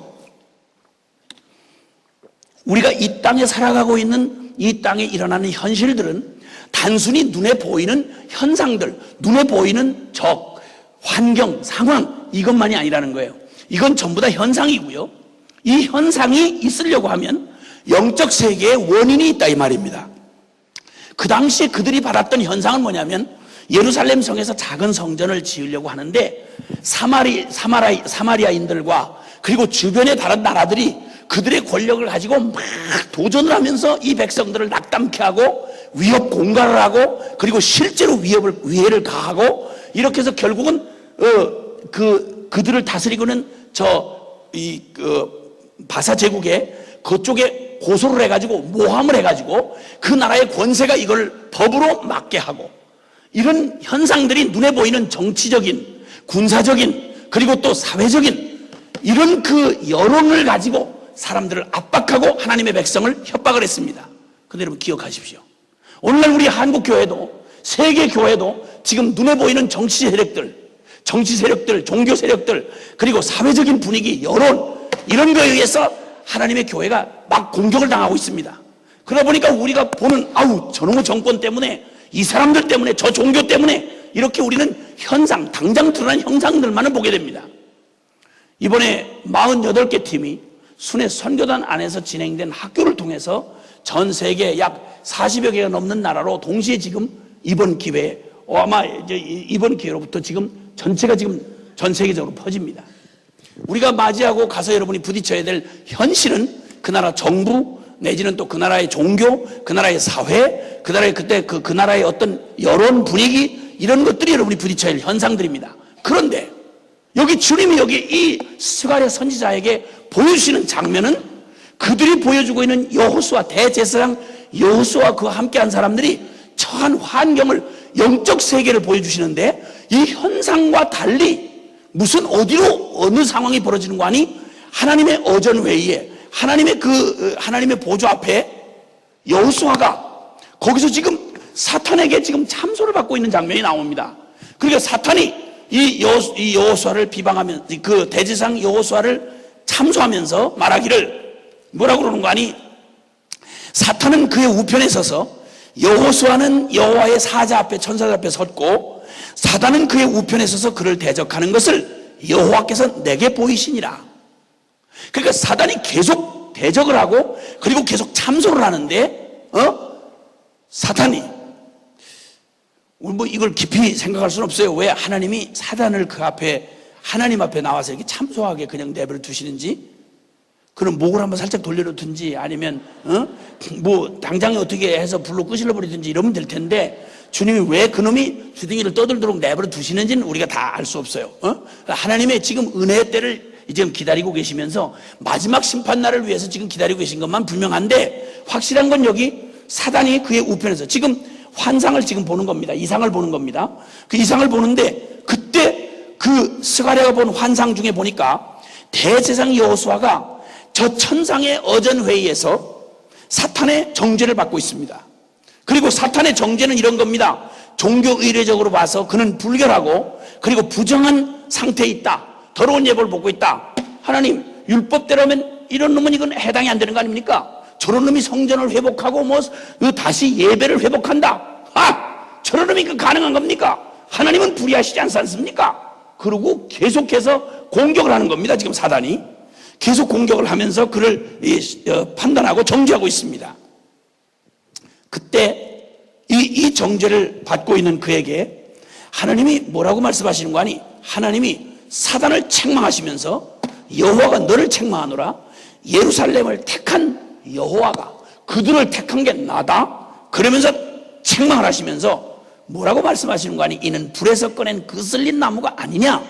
우리가 이 땅에 살아가고 있는 이 땅에 일어나는 현실들은 단순히 눈에 보이는 현상들, 눈에 보이는 환경, 상황 이것만이 아니라는 거예요. 이건 전부 다 현상이고요. 이 현상이 있으려고 하면 영적 세계에 원인이 있다 이 말입니다. 그 당시에 그들이 받았던 현상은 뭐냐면 예루살렘 성에서 작은 성전을 지으려고 하는데 사마리아인들과 그리고 주변의 다른 나라들이 그들의 권력을 가지고 막 도전을 하면서 이 백성들을 낙담케 하고 위협 공갈을 하고 그리고 실제로 위해를 가하고 이렇게 해서 결국은 그들을 다스리고는 바사 제국에 그쪽에 고소를 해가지고 모함을 해가지고 그 나라의 권세가 이걸 법으로 막게 하고 이런 현상들이 눈에 보이는 정치적인 군사적인 그리고 또 사회적인 이런 그 여론을 가지고 사람들을 압박하고 하나님의 백성을 협박을 했습니다. 근데 여러분 기억하십시오. 오늘날 우리 한국 교회도 세계 교회도 지금 눈에 보이는 정치 세력들, 종교 세력들, 그리고 사회적인 분위기, 여론 이런 거에 의해서 하나님의 교회가 막 공격을 당하고 있습니다. 그러다 보니까 우리가 보는 저놈의 정권 때문에 이 사람들 때문에 저 종교 때문에 이렇게 우리는 현상, 당장 드러난 형상들만을 보게 됩니다. 이번에 48개 팀이 순회 선교단 안에서 진행된 학교를 통해서 전 세계 약 40여 개가 넘는 나라로 동시에 지금 이번 기회에 아마 이번 기회로부터 지금 전체가 지금 전 세계적으로 퍼집니다. 우리가 맞이하고 가서 여러분이 부딪혀야 될 현실은 그 나라 정부 내지는 또 그 나라의 종교, 그 나라의 사회, 그 나라의 그 나라의 어떤 여론 분위기 이런 것들이 여러분이 부딪혀야 할 현상들입니다. 그런데 여기 주님이 이 스가랴 선지자에게 보여주시는 장면은 그들이 보여주고 있는 여호수아 대제사장 여호수아와 그와 함께한 사람들이 처한 환경을 영적 세계를 보여주시는데 이 현상과 달리 무슨 어디로 어느 상황이 벌어지는 거 아니? 하나님의 어전회의에 하나님의 보좌 앞에 여호수아가 거기서 지금 사탄에게 지금 참소를 받고 있는 장면이 나옵니다. 그러니까 사탄이 이 여호수아를 비방하면 그 대제사장 여호수아를 참소하면서 말하기를 뭐라고 그러는 거 아니? 사탄은 그의 우편에 서서 여호수아는 여호와의 사자 앞에 천사들 앞에 섰고 사단은 그의 우편에 서서 그를 대적하는 것을 여호와께서 내게 보이시니라. 그러니까 사단이 계속 대적을 하고 그리고 계속 참소를 하는데 사탄이 이걸 깊이 생각할 수는 없어요. 왜 하나님이 사단을 하나님 앞에 나와서 이렇게 참소하게 그냥 내버려 두시는지, 그럼 목을 한번 살짝 돌려놓든지 아니면 당장에 어떻게 해서 불로 끄실러 버리든지 이러면 될 텐데 주님이 왜 그놈이 주둥이를 떠들도록 내버려 두시는지는 우리가 다 알 수 없어요. 하나님의 지금 은혜의 때를 지금 기다리고 계시면서 마지막 심판날을 위해서 지금 기다리고 계신 것만 분명한데, 확실한 건 여기 사단이 그의 우편에서 지금 환상을 지금 보는 겁니다. 이상을 보는 겁니다. 그 이상을 보는데, 그때 그 스가랴가 본 환상 중에 보니까 대제사장 여호수아가 저 천상의 어전회의에서 사탄의 정죄를 받고 있습니다. 그리고 사탄의 정죄는 이런 겁니다. 종교 의례적으로 봐서 그는 불결하고 그리고 부정한 상태에 있다. 더러운 예벌을 벗고 있다. 하나님, 율법대로면 이런 놈은 이건 해당이 안 되는 거 아닙니까? 저런 놈이 성전을 회복하고 다시 예배를 회복한다. 저런 놈이 그 가능한 겁니까? 하나님은 불의하시지 않습니까? 그러고 계속해서 공격을 하는 겁니다. 지금 사단이 계속 공격을 하면서 그를 판단하고 정죄하고 있습니다. 그때 이 정죄를 받고 있는 그에게 하나님이 뭐라고 말씀하시는 거 아니? 하나님이 사단을 책망하시면서 여호와가 너를 책망하노라. 예루살렘을 택한 여호와가 그들을 택한 게 나다. 그러면서 책망을 하시면서 뭐라고 말씀하시는 거 아니? 이는 불에서 꺼낸 그슬린 나무가 아니냐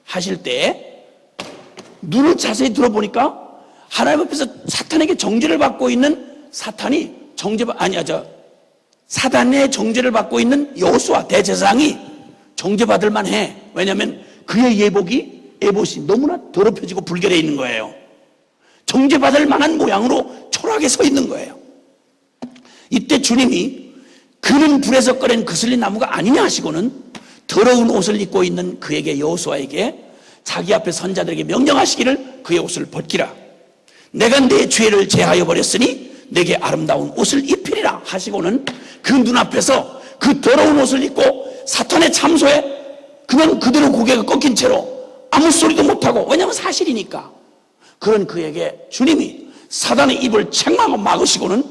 하실 때 눈을 자세히 들어보니까 하나님 앞에서 사탄에게 정죄를 받고 있는 사탄의 정죄를 받고 있는 여호수아 대제사장이 정죄받을 만해. 왜냐하면 그의 에봇이 너무나 더럽혀지고 불결해 있는 거예요. 정죄받을 만한 모양으로 초라하게 서 있는 거예요. 이때 주님이 그는 불에서 꺼낸 그슬린 나무가 아니냐 하시고는 더러운 옷을 입고 있는 그에게 여호수아에게 자기 앞에 선자들에게 명령하시기를 그의 옷을 벗기라. 내가 내 죄를 제하여 버렸으니 내게 아름다운 옷을 입히리라 하시고는 그 눈앞에서 그 더러운 옷을 입고 사탄의 참소에 그냥 그대로 고개가 꺾인 채로 아무 소리도 못하고, 왜냐하면 사실이니까, 그런 그에게 주님이 사단의 입을 책망하고 막으시고는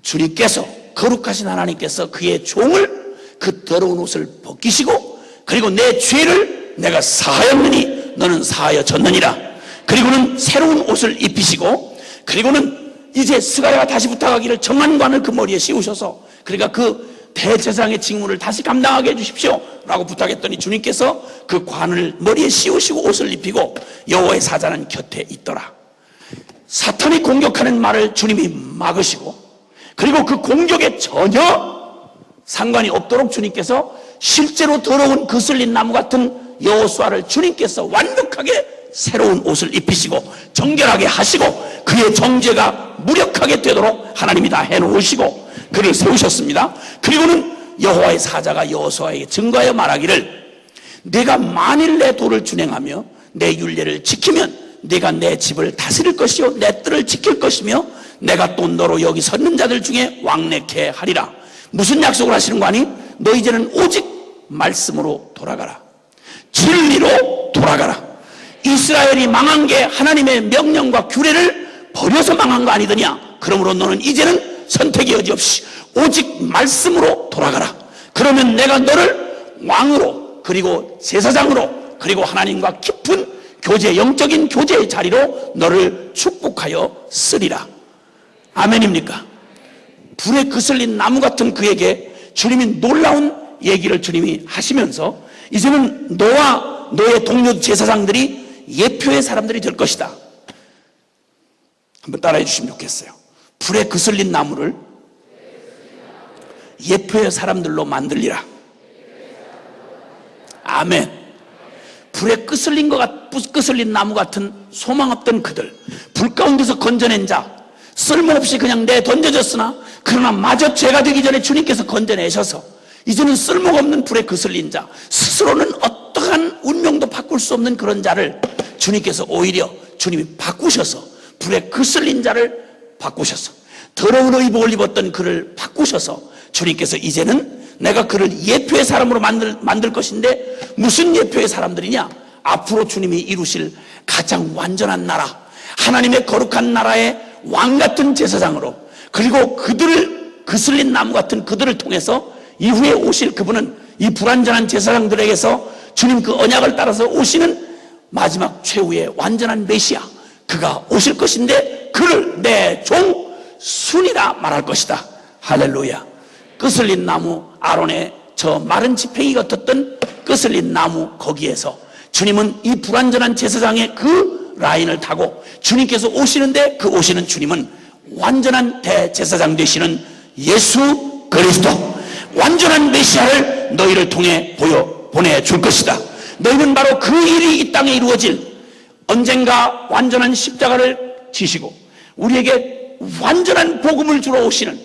주님께서, 거룩하신 하나님께서 그의 종을 그 더러운 옷을 벗기시고, 그리고 내 죄를 내가 사하였느니 너는 사하여졌느니라. 그리고는 새로운 옷을 입히시고, 그리고는 이제 스가랴가 다시 부탁하기를 정한관을 그 머리에 씌우셔서, 그러니까 그 대제사장의 직무를 다시 감당하게 해주십시오 라고 부탁했더니 주님께서 그 관을 머리에 씌우시고 옷을 입히고 여호와의 사자는 곁에 있더라. 사탄이 공격하는 말을 주님이 막으시고, 그리고 그 공격에 전혀 상관이 없도록 주님께서 실제로 더러운 그슬린 나무 같은 여호수아를 주님께서 완벽하게 새로운 옷을 입히시고 정결하게 하시고 그의 정죄가 무력하게 되도록 하나님이 다 해놓으시고 그를 세우셨습니다. 그리고는 여호와의 사자가 여호수아에게 증거하여 말하기를, 내가 만일 내 도를 준행하며 내 율례를 지키면 내가 내 집을 다스릴 것이요 내 뜰을 지킬 것이며 내가 또 너로 여기 섰는 자들 중에 왕래케 하리라. 무슨 약속을 하시는 거 아니? 너 이제는 오직 말씀으로 돌아가라. 진리로 돌아가라. 이스라엘이 망한 게 하나님의 명령과 규례를 버려서 망한 거 아니더냐? 그러므로 너는 이제는 선택의 여지 없이 오직 말씀으로 돌아가라. 그러면 내가 너를 왕으로, 그리고 제사장으로, 그리고 하나님과 깊은 교제, 영적인 교제의 자리로 너를 축복하여 쓰리라. 아멘입니까? 불에 그슬린 나무 같은 그에게 주님이 놀라운 얘기를 주님이 하시면서 이제는 너와 너의 동료 제사장들이 예표의 사람들이 될 것이다. 한번 따라해 주시면 좋겠어요. 불에 그슬린 나무를 예표의 사람들로 만들리라. 아멘. 불에 끄슬린 나무 같은 소망 없던 그들, 불 가운데서 건져낸 자, 쓸모없이 그냥 던져졌으나 그러나 마저 죄가 되기 전에 주님께서 건져내셔서 이제는 쓸모가 없는 불에 그슬린 자, 스스로는 어떠한 운명도 바꿀 수 없는 그런 자를 주님께서 오히려 주님이 바꾸셔서 불에 그슬린 자를 바꾸셔서 더러운 의복을 입었던 그를 바꾸셔서 주님께서 이제는 내가 그를 예표의 사람으로 만들 것인데, 무슨 예표의 사람들이냐? 앞으로 주님이 이루실 가장 완전한 나라, 하나님의 거룩한 나라의 왕 같은 제사장으로, 그리고 그들을 그슬린 나무 같은 그들을 통해서 이후에 오실 그분은 이 불완전한 제사장들에게서 주님 그 언약을 따라서 오시는 마지막 최후의 완전한 메시아, 그가 오실 것인데 그를 내 종 순이라 말할 것이다. 할렐루야. 그슬린 나무, 아론의 저 마른 지팡이 같았던 그슬린 나무, 거기에서 주님은 이 불완전한 제사장의 그 라인을 타고 주님께서 오시는데 그 오시는 주님은 완전한 대제사장 되시는 예수 그리스도, 완전한 메시아를 너희를 통해 보내줄 것이다. 너희는 바로 그 일이 이 땅에 이루어질 언젠가 완전한 십자가를 지시고 우리에게 완전한 복음을 주러 오시는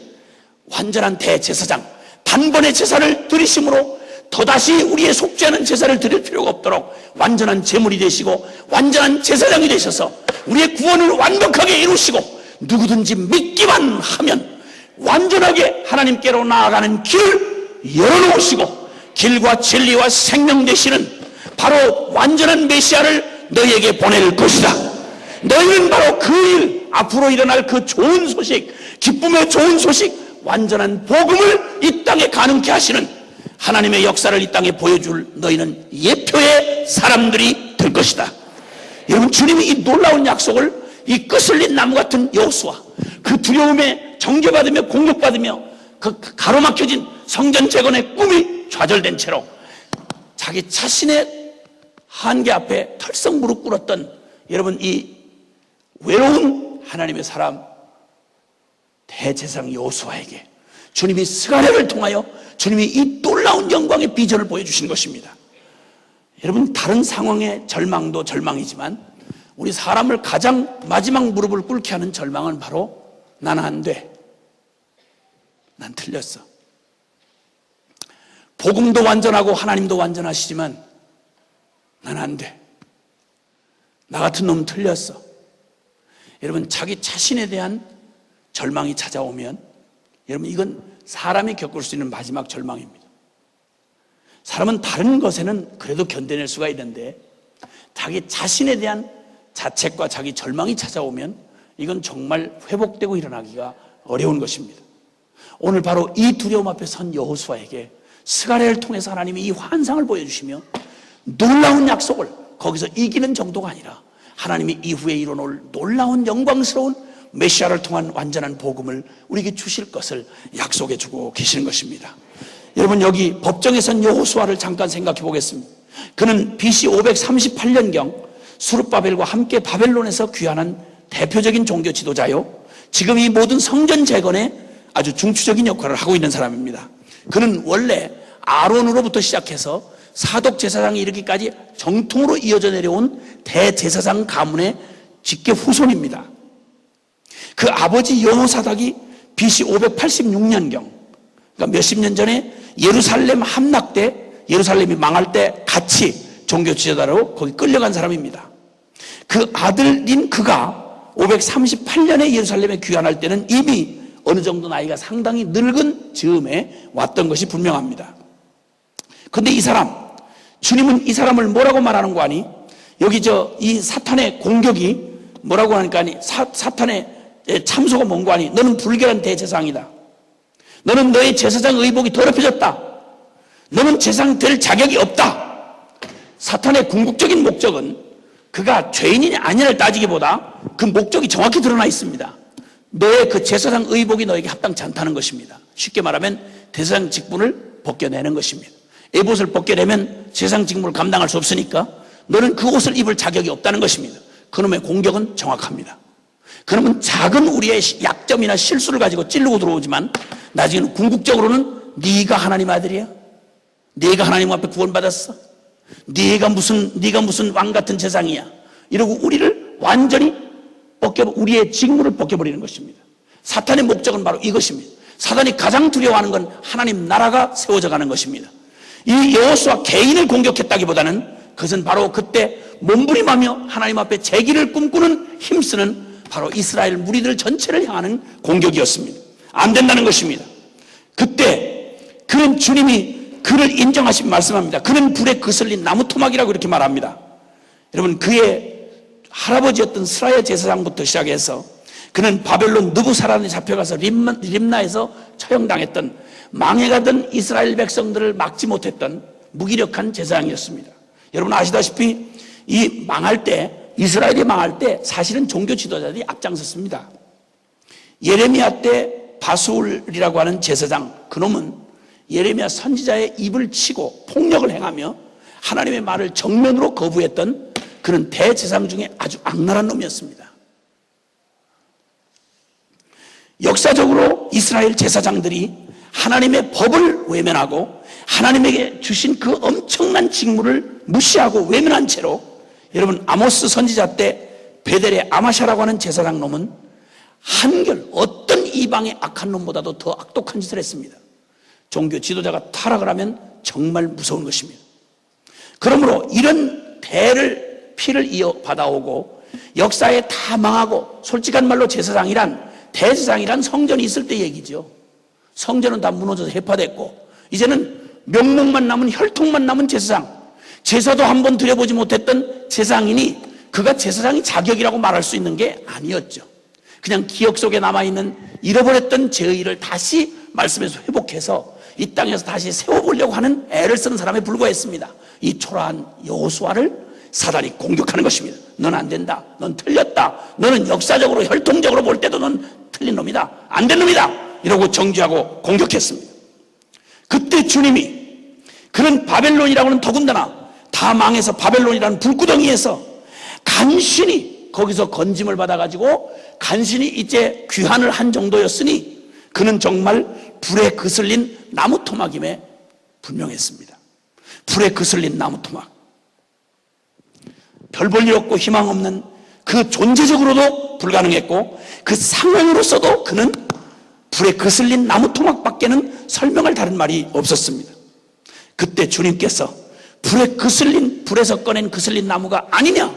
완전한 대제사장, 단번에 제사를 드리심으로 더다시 우리의 속죄하는 제사를 드릴 필요가 없도록 완전한 제물이 되시고 완전한 제사장이 되셔서 우리의 구원을 완벽하게 이루시고 누구든지 믿기만 하면 완전하게 하나님께로 나아가는 길을 열어놓으시고 길과 진리와 생명 되시는 바로 완전한 메시아를 너희에게 보낼 것이다. 너희는 바로 그 일, 앞으로 일어날 그 좋은 소식, 기쁨의 좋은 소식, 완전한 복음을 이 땅에 가능케 하시는 하나님의 역사를 이 땅에 보여줄 너희는 예표의 사람들이 될 것이다. 여러분, 주님이 이 놀라운 약속을 이 거슬린 나무 같은 여호수아, 그 두려움에 정죄받으며 공격받으며 그 가로막혀진 성전 재건의 꿈이 좌절된 채로 자기 자신의 한계 앞에 털썩 무릎 꿇었던 여러분, 이 외로운 하나님의 사람 대제사장 여호수아에게 주님이 스가랴를 통하여 주님이 이 놀라운 영광의 비전을 보여주신 것입니다. 여러분, 다른 상황의 절망도 절망이지만 우리 사람을 가장 마지막 무릎을 꿇게 하는 절망은 바로 나는 안 돼, 난 틀렸어. 복음도 완전하고 하나님도 완전하시지만 나는 안 돼, 나 같은 놈은 틀렸어. 여러분, 자기 자신에 대한 절망이 찾아오면 여러분, 이건 사람이 겪을 수 있는 마지막 절망입니다. 사람은 다른 것에는 그래도 견뎌낼 수가 있는데 자기 자신에 대한 자책과 자기 절망이 찾아오면 이건 정말 회복되고 일어나기가 어려운 것입니다. 오늘 바로 이 두려움 앞에 선 여호수아에게 스가랴를 통해서 하나님이 이 환상을 보여주시며 놀라운 약속을, 거기서 이기는 정도가 아니라 하나님이 이후에 이뤄놓을 놀라운 영광스러운 메시아를 통한 완전한 복음을 우리에게 주실 것을 약속해 주고 계시는 것입니다. 여러분, 여기 법정에 선 여호수아를 잠깐 생각해 보겠습니다. 그는 BC 538년경 수룹바벨과 함께 바벨론에서 귀환한 대표적인 종교 지도자요, 지금 이 모든 성전 재건에 아주 중추적인 역할을 하고 있는 사람입니다. 그는 원래 아론으로부터 시작해서 사독 제사장이 이르기까지 정통으로 이어져 내려온 대제사장 가문의 직계 후손입니다. 그 아버지 여호사닥이 BC 586년경, 그러니까 몇십 년 전에 예루살렘 함락 때, 예루살렘이 망할 때 같이 종교 지도자로 거기 끌려간 사람입니다. 그 아들인 그가 538년에 예루살렘에 귀환할 때는 이미 어느 정도 나이가 상당히 늙은 즈음에 왔던 것이 분명합니다. 그런데 이 사람, 주님은 이 사람을 뭐라고 말하는 거 아니? 여기 이 사탄의 공격이 뭐라고 하니까 아니, 사탄의 참소가 뭔 거 아니? 너는 불결한 대제사장이다. 너는 너의 제사장 의복이 더럽혀졌다. 너는 제사장 될 자격이 없다. 사탄의 궁극적인 목적은 그가 죄인이냐 아니냐를 따지기보다 그 목적이 정확히 드러나 있습니다. 너의 그 제사장 의복이 너에게 합당치 않다는 것입니다. 쉽게 말하면 대제사장 직분을 벗겨내는 것입니다. 에봇을 벗겨내면 제사장 직분을 감당할 수 없으니까 너는 그 옷을 입을 자격이 없다는 것입니다. 그놈의 공격은 정확합니다. 그놈은 작은 우리의 약점이나 실수를 가지고 찌르고 들어오지만 나중에는 궁극적으로는 네가 하나님 아들이야? 네가 하나님 앞에 구원받았어? 네가 무슨 왕 같은 제사장이야? 이러고 우리를 완전히 우리의 직무를 벗겨버리는 것입니다. 사탄의 목적은 바로 이것입니다. 사탄이 가장 두려워하는 건 하나님 나라가 세워져 가는 것입니다. 이 여호수아 개인을 공격했다기보다는 그것은 바로 그때 몸부림하며 하나님 앞에 재기를 꿈꾸는 힘쓰는 바로 이스라엘 무리들 전체를 향하는 공격이었습니다. 안 된다는 것입니다. 그때 그는 주님이 그를 인정하신 말씀합니다. 그는 불에 거슬린 나무 토막이라고 이렇게 말합니다. 여러분, 그의 할아버지였던 스라야 제사장부터 시작해서 그는 바벨론 느부사란에 잡혀가서 림나에서 처형당했던, 망해가던 이스라엘 백성들을 막지 못했던 무기력한 제사장이었습니다. 여러분 아시다시피 이 망할 때, 이스라엘이 망할 때 사실은 종교 지도자들이 앞장섰습니다. 예레미야 때 바술이라고 하는 제사장, 그놈은 예레미야 선지자의 입을 치고 폭력을 행하며 하나님의 말을 정면으로 거부했던 그런 대제사장 중에 아주 악랄한 놈이었습니다. 역사적으로 이스라엘 제사장들이 하나님의 법을 외면하고 하나님에게 주신 그 엄청난 직무를 무시하고 외면한 채로, 여러분 아모스 선지자 때 베델의 아마샤라고 하는 제사장 놈은 한결 어떤 이방의 악한 놈보다도 더 악독한 짓을 했습니다. 종교 지도자가 타락을 하면 정말 무서운 것입니다. 그러므로 이런 피를 이어받아오고 역사에 다 망하고, 솔직한 말로 대제사장이란 성전이 있을 때 얘기죠. 성전은 다 무너져서 해파됐고 이제는 명목만 남은, 혈통만 남은 제사장, 제사도 한번 드려보지 못했던 제사장이니 그가 제사장이 자격이라고 말할 수 있는 게 아니었죠. 그냥 기억 속에 남아있는 잃어버렸던 죄의를 다시 말씀에서 회복해서 이 땅에서 다시 세워보려고 하는 애를 쓰는 사람에 불과했습니다. 이 초라한 여호수아를 사단이 공격하는 것입니다. 넌 안 된다, 넌 틀렸다, 너는 역사적으로 혈통적으로 볼 때도 넌 틀린 놈이다, 안 된 놈이다, 이러고 정죄하고 공격했습니다. 그때 주님이 그런 바벨론이라고 하는, 더군다나 다 망해서 바벨론이라는 불구덩이에서 간신히 거기서 건짐을 받아가지고 간신히 이제 귀환을 한 정도였으니 그는 정말 불에 그슬린 나무 토막임에 분명했습니다. 불에 그슬린 나무 토막, 별 볼 일 없고 희망 없는, 그 존재적으로도 불가능했고 그 상황으로서도 그는 불에 그슬린 나무 토막밖에는 설명할 다른 말이 없었습니다. 그때 주님께서 불에서 꺼낸 그슬린 나무가 아니냐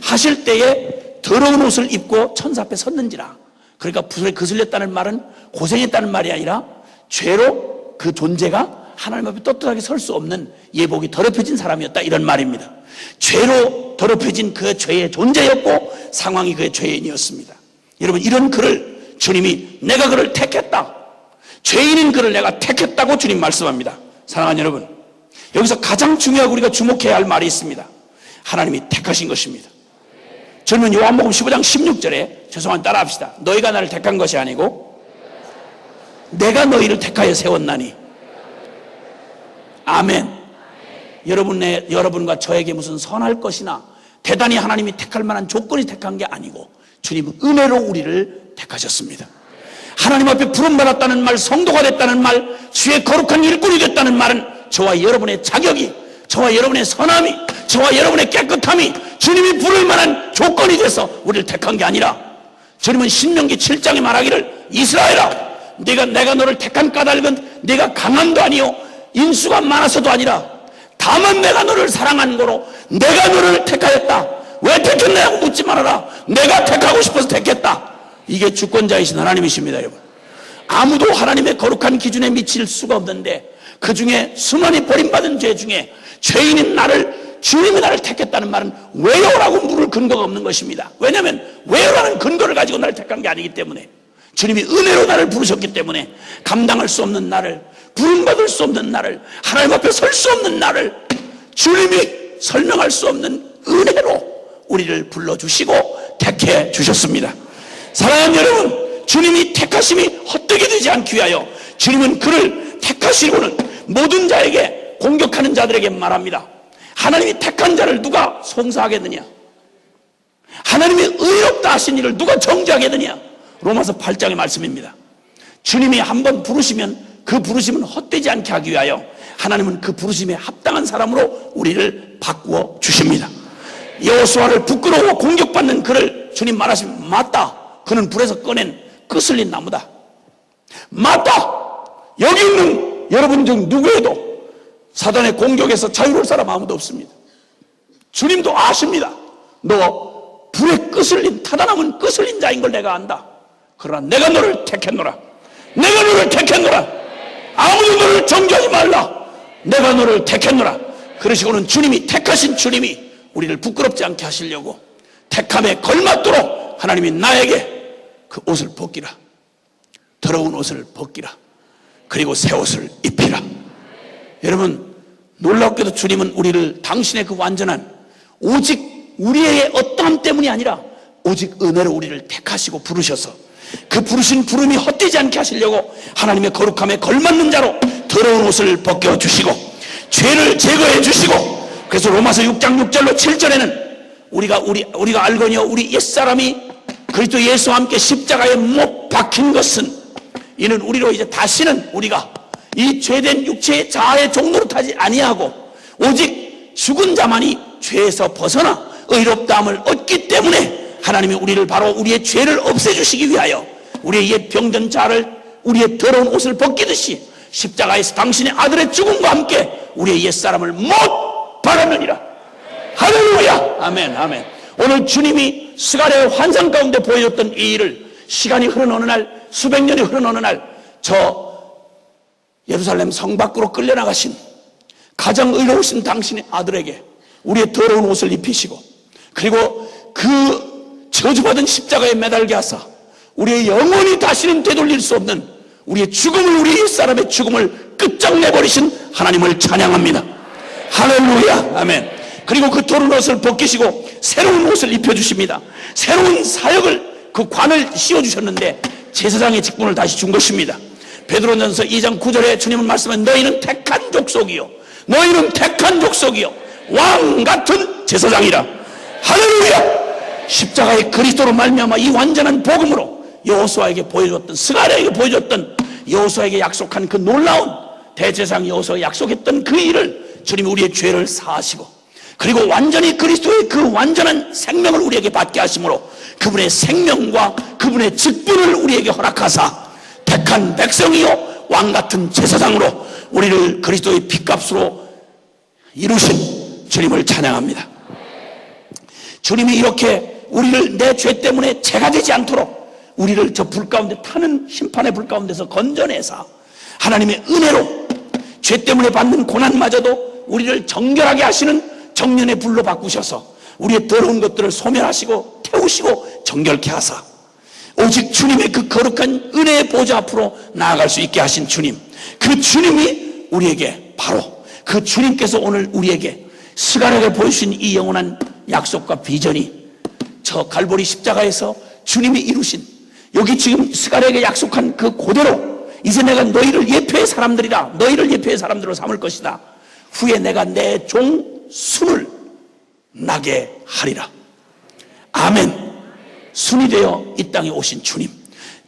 하실 때에 더러운 옷을 입고 천사 앞에 섰는지라. 그러니까 불에 그슬렸다는 말은 고생했다는 말이 아니라 죄로 그 존재가 하나님 앞에 떳떳하게 설 수 없는 예복이 더럽혀진 사람이었다, 이런 말입니다. 죄로 더럽혀진 그 죄의 존재였고 상황이 그의 죄인이었습니다. 여러분, 이런 그를 주님이 내가 그를 택했다, 죄인인 그를 내가 택했다고 주님 말씀합니다. 사랑하는 여러분, 여기서 가장 중요하고 우리가 주목해야 할 말이 있습니다. 하나님이 택하신 것입니다. 저는 요한복음 15장 16절에, 죄송한 따라합시다. 너희가 나를 택한 것이 아니고 내가 너희를 택하여 세웠나니. 아멘. 여러분과 저에게 무슨 선할 것이나 대단히 하나님이 택할 만한 조건이 택한 게 아니고 주님은 은혜로 우리를 택하셨습니다. 하나님 앞에 부름받았다는 말, 성도가 됐다는 말, 주의 거룩한 일꾼이 됐다는 말은 저와 여러분의 자격이, 저와 여러분의 선함이, 저와 여러분의 깨끗함이 주님이 부를 만한 조건이 돼서 우리를 택한 게 아니라, 주님은 신명기 7장에 말하기를 이스라엘아, 내가 너를 택한 까닭은 네가 강함도 아니요 인수가 많아서도 아니라 다만 내가 너를 사랑한 거로 내가 너를 택하였다. 왜 택했냐고 묻지 말아라. 내가 택하고 싶어서 택했다. 이게 주권자이신 하나님이십니다. 여러분, 아무도 하나님의 거룩한 기준에 미칠 수가 없는데 그 중에 수많이 버림받은 죄 중에 죄인인 주님이 나를 택했다는 말은 왜요라고 물을 근거가 없는 것입니다. 왜냐하면 왜요라는 근거를 가지고 나를 택한 게 아니기 때문에, 주님이 은혜로 나를 부르셨기 때문에 감당할 수 없는 나를, 부름받을 수 없는 나를, 하나님 앞에 설 수 없는 나를 주님이 설명할 수 없는 은혜로 우리를 불러주시고 택해 주셨습니다. 사랑하는 여러분, 주님이 택하심이 헛되게 되지 않기 위하여 주님은 그를 택하시고는 모든 자에게, 공격하는 자들에게 말합니다. 하나님이 택한 자를 누가 송사하겠느냐? 하나님이 의롭다 하신 일을 누가 정죄하겠느냐? 로마서 8장의 말씀입니다. 주님이 한번 부르시면 그 부르심은 헛되지 않게 하기 위하여 하나님은 그 부르심에 합당한 사람으로 우리를 바꾸어 주십니다. 여호수아를 부끄러워 공격받는 그를 주님 말하시면, 맞다, 그는 불에서 꺼낸 끄슬린 나무다. 맞다, 여기 있는 여러분 중 누구에도 사단의 공격에서 자유로울 사람 아무도 없습니다. 주님도 아십니다. 너 불에 끄슬린, 타다남은 끄슬린 자인 걸 내가 안다. 그러나 내가 너를 택했노라. 내가 너를 택했노라. 아무도 너를 정죄하지 말라. 내가 너를 택했노라. 그러시고는 주님이, 택하신 주님이 우리를 부끄럽지 않게 하시려고 택함에 걸맞도록 하나님이 나에게 그 옷을 벗기라, 더러운 옷을 벗기라, 그리고 새 옷을 입히라. 여러분, 놀랍게도 주님은 우리를 당신의 그 완전한, 오직 우리의 어떠함 때문이 아니라 오직 은혜로 우리를 택하시고 부르셔서 그 부르신 부름이 헛되지 않게 하시려고 하나님의 거룩함에 걸맞는 자로 더러운 옷을 벗겨주시고 죄를 제거해 주시고 그래서 로마서 6장 6절로 7절에는 우리가 알거니와 우리 옛사람이 그리스도 예수와 함께 십자가에 못 박힌 것은 이는 우리로 이제 다시는 우리가 이 죄된 육체의 자아의 종로로 타지 아니하고 오직 죽은 자만이 죄에서 벗어나 의롭다함을 얻기 때문에 하나님이 우리를 바로 우리의 죄를 없애주시기 위하여 우리의 옛 병든 자를 우리의 더러운 옷을 벗기듯이 십자가에서 당신의 아들의 죽음과 함께 우리의 옛사람을 못 박았느니라. 할렐루야. 아멘. 아멘. 오늘 주님이 스가랴의 환상 가운데 보여줬던 이 일을 시간이 흐른 어느 날, 수백 년이 흐른 어느 날 저 예루살렘 성 밖으로 끌려나가신 가장 의로우신 당신의 아들에게 우리의 더러운 옷을 입히시고 그리고 그 저주받은 십자가에 매달게 하사 우리의 영원히 다시는 되돌릴 수 없는 우리의 죽음을, 우리 옛사람의 죽음을 끝장내버리신 하나님을 찬양합니다. 할렐루야. 아멘. 그리고 그 더러운 옷을 벗기시고 새로운 옷을 입혀주십니다. 새로운 사역을, 그 관을 씌워주셨는데 제사장의 직분을 다시 준 것입니다. 베드로전서 2장 9절에 주님은 말씀하신 너희는 택한 족속이요, 너희는 택한 족속이요 왕 같은 제사장이라. 할렐루야. 십자가의 그리스도로 말미암아 이 완전한 복음으로 여호수아에게 보여줬던, 스가랴에게 보여줬던, 여호수아에게 약속한 그 놀라운 대제사장 여호수아에게 약속했던 그 일을 주님이 우리의 죄를 사하시고 그리고 완전히 그리스도의 그 완전한 생명을 우리에게 받게 하심으로 그분의 생명과 그분의 직분을 우리에게 허락하사 택한 백성이요 왕같은 제사장으로 우리를 그리스도의 핏값으로 이루신 주님을 찬양합니다. 주님이 이렇게 우리를 내 죄 때문에 죄가 되지 않도록 우리를 저 불 가운데 타는 심판의 불 가운데서 건져내사 하나님의 은혜로 죄 때문에 받는 고난마저도 우리를 정결하게 하시는 정년의 불로 바꾸셔서 우리의 더러운 것들을 소멸하시고 태우시고 정결케 하사 오직 주님의 그 거룩한 은혜의 보좌 앞으로 나아갈 수 있게 하신 주님, 그 주님이 우리에게 바로 그 주님께서 오늘 우리에게 스가랴가 보여주신 이 영원한 약속과 비전이 저 갈보리 십자가에서 주님이 이루신 여기 지금 스가랴에게 약속한 그 그대로 이제 내가 너희를 예표의 사람들이라, 너희를 예표의 사람들로 삼을 것이다. 후에 내가 내 종 순을 나게 하리라. 아멘. 순이 되어 이 땅에 오신 주님,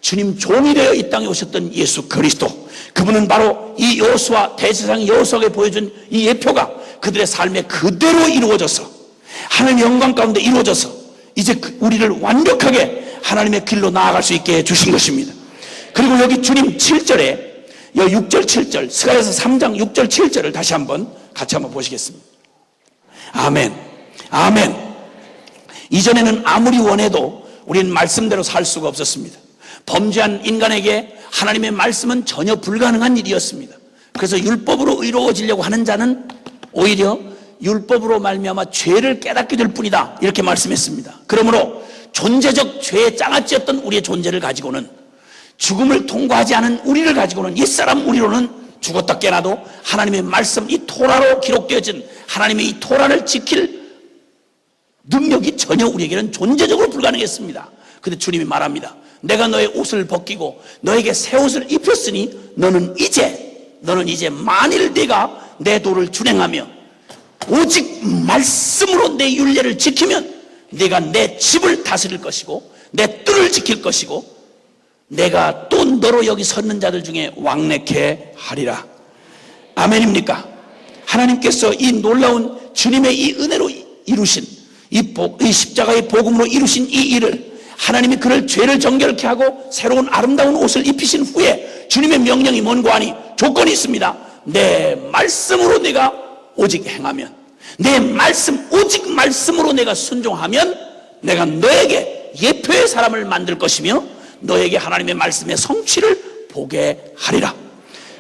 주님 종이 되어 이 땅에 오셨던 예수 그리스도, 그분은 바로 이 여호수아 대제사장 여호수아에게 보여준 이 예표가 그들의 삶에 그대로 이루어져서 하나님의 영광 가운데 이루어져서 이제 우리를 완벽하게 하나님의 길로 나아갈 수 있게 해주신 것입니다. 그리고 여기 주님 7절에 6절 7절 스가랴서 3장 6절 7절을 다시 한번 같이 한번 보시겠습니다. 아멘. 아멘. 이전에는 아무리 원해도 우리는 말씀대로 살 수가 없었습니다. 범죄한 인간에게 하나님의 말씀은 전혀 불가능한 일이었습니다. 그래서 율법으로 의로워지려고 하는 자는 오히려 율법으로 말미암아 죄를 깨닫게 될 뿐이다, 이렇게 말씀했습니다. 그러므로 존재적 죄의 장아찌였던 우리의 존재를 가지고는, 죽음을 통과하지 않은 우리를 가지고는, 옛사람 우리로는 죽었다 깨나도 하나님의 말씀, 이 토라로 기록되어진 하나님의 이 토라를 지킬 능력이 전혀 우리에게는 존재적으로 불가능했습니다. 근데 주님이 말합니다. 내가 너의 옷을 벗기고 너에게 새 옷을 입혔으니 너는 이제 만일 네가 내 도를 준행하며 오직 말씀으로 내 율례를 지키면 네가 내 집을 다스릴 것이고 내 뜰을 지킬 것이고 내가 또 너로 여기 섰는 자들 중에 왕래케 하리라. 아멘입니까? 하나님께서 이 놀라운 주님의 이 은혜로 이루신 이 십자가의 복음으로 이루신 이 일을, 하나님이 그를 죄를 정결케 하고 새로운 아름다운 옷을 입히신 후에 주님의 명령이 뭔고 하니 조건이 있습니다. 내 말씀으로 내가 오직 행하면, 내 말씀, 오직 말씀으로 내가 순종하면 내가 너에게 예표의 사람을 만들 것이며 너에게 하나님의 말씀의 성취를 보게 하리라.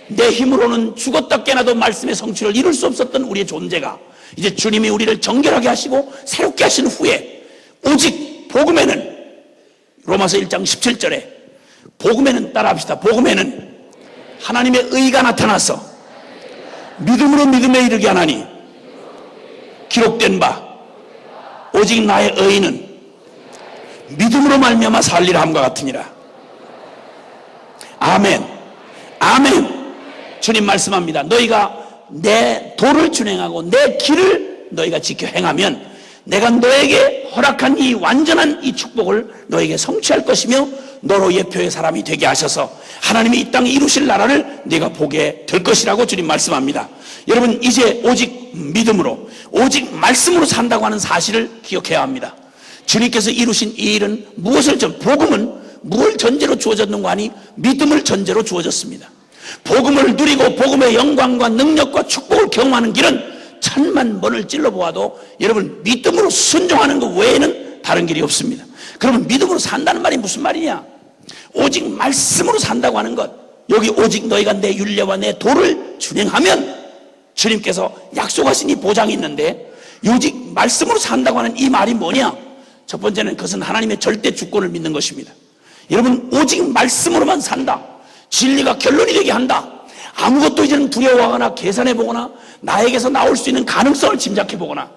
내 힘으로는 죽었다 깨나도 말씀의 성취를 이룰 수 없었던 우리의 존재가 이제 주님이 우리를 정결하게 하시고 새롭게 하신 후에 오직 복음에는, 로마서 1장 17절에 복음에는, 따라합시다. 복음에는 하나님의 의가 나타나서 믿음으로 믿음에 이르게 하나니 기록된 바 오직 나의 의는 믿음으로 말미암아 살리라 함과 같으니라. 아멘. 아멘. 주님 말씀합니다. 너희가 내 도를 준행하고 내 길을 너희가 지켜 행하면 내가 너에게 허락한 이 완전한 이 축복을 너에게 성취할 것이며 너로 예표의 사람이 되게 하셔서 하나님이 이 땅에 이루실 나라를 네가 보게 될 것이라고 주님 말씀합니다. 여러분, 이제 오직 믿음으로, 오직 말씀으로 산다고 하는 사실을 기억해야 합니다. 주님께서 이루신 이 일은 복음은 무엇을 전제로 주어졌는가 하니 믿음을 전제로 주어졌습니다. 복음을 누리고 복음의 영광과 능력과 축복을 경험하는 길은 천만 번을 찔러보아도 여러분, 믿음으로 순종하는 것 외에는 다른 길이 없습니다. 그러면 믿음으로 산다는 말이 무슨 말이냐? 오직 말씀으로 산다고 하는 것, 여기 오직 너희가 내 율례와 내 도를 준행하면 주님께서 약속하신 이 보장이 있는데, 오직 말씀으로 산다고 하는 이 말이 뭐냐? 첫 번째는 그것은 하나님의 절대 주권을 믿는 것입니다. 여러분, 오직 말씀으로만 산다, 진리가 결론이 되게 한다, 아무것도 이제는 두려워하거나 계산해보거나 나에게서 나올 수 있는 가능성을 짐작해보거나,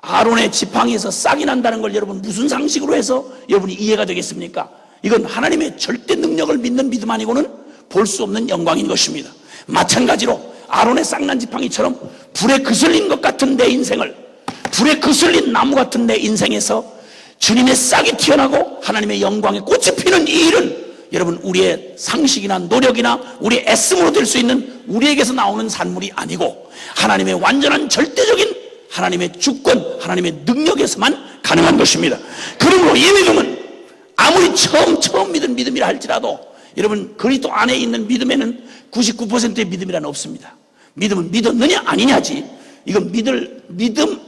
아론의 지팡이에서 싹이 난다는 걸 여러분 무슨 상식으로 해서 여러분이 이해가 되겠습니까? 이건 하나님의 절대 능력을 믿는 믿음 아니고는 볼 수 없는 영광인 것입니다. 마찬가지로 아론의 싹난 지팡이처럼 불에 그슬린 것 같은 내 인생을, 불에 그슬린 나무 같은 내 인생에서 주님의 싹이 튀어나고 하나님의 영광의 꽃이 피는 이 일은 여러분 우리의 상식이나 노력이나 우리의 애씀으로 될 수 있는 우리에게서 나오는 산물이 아니고 하나님의 완전한 절대적인 하나님의 주권, 하나님의 능력에서만 가능한 것입니다. 그러므로 이 믿음은 아무리 처음 믿은 믿음이라 할지라도 여러분, 그리스도 안에 있는 믿음에는 99%의 믿음이란 없습니다. 믿음은 믿었느냐 아니냐지, 이건 믿음,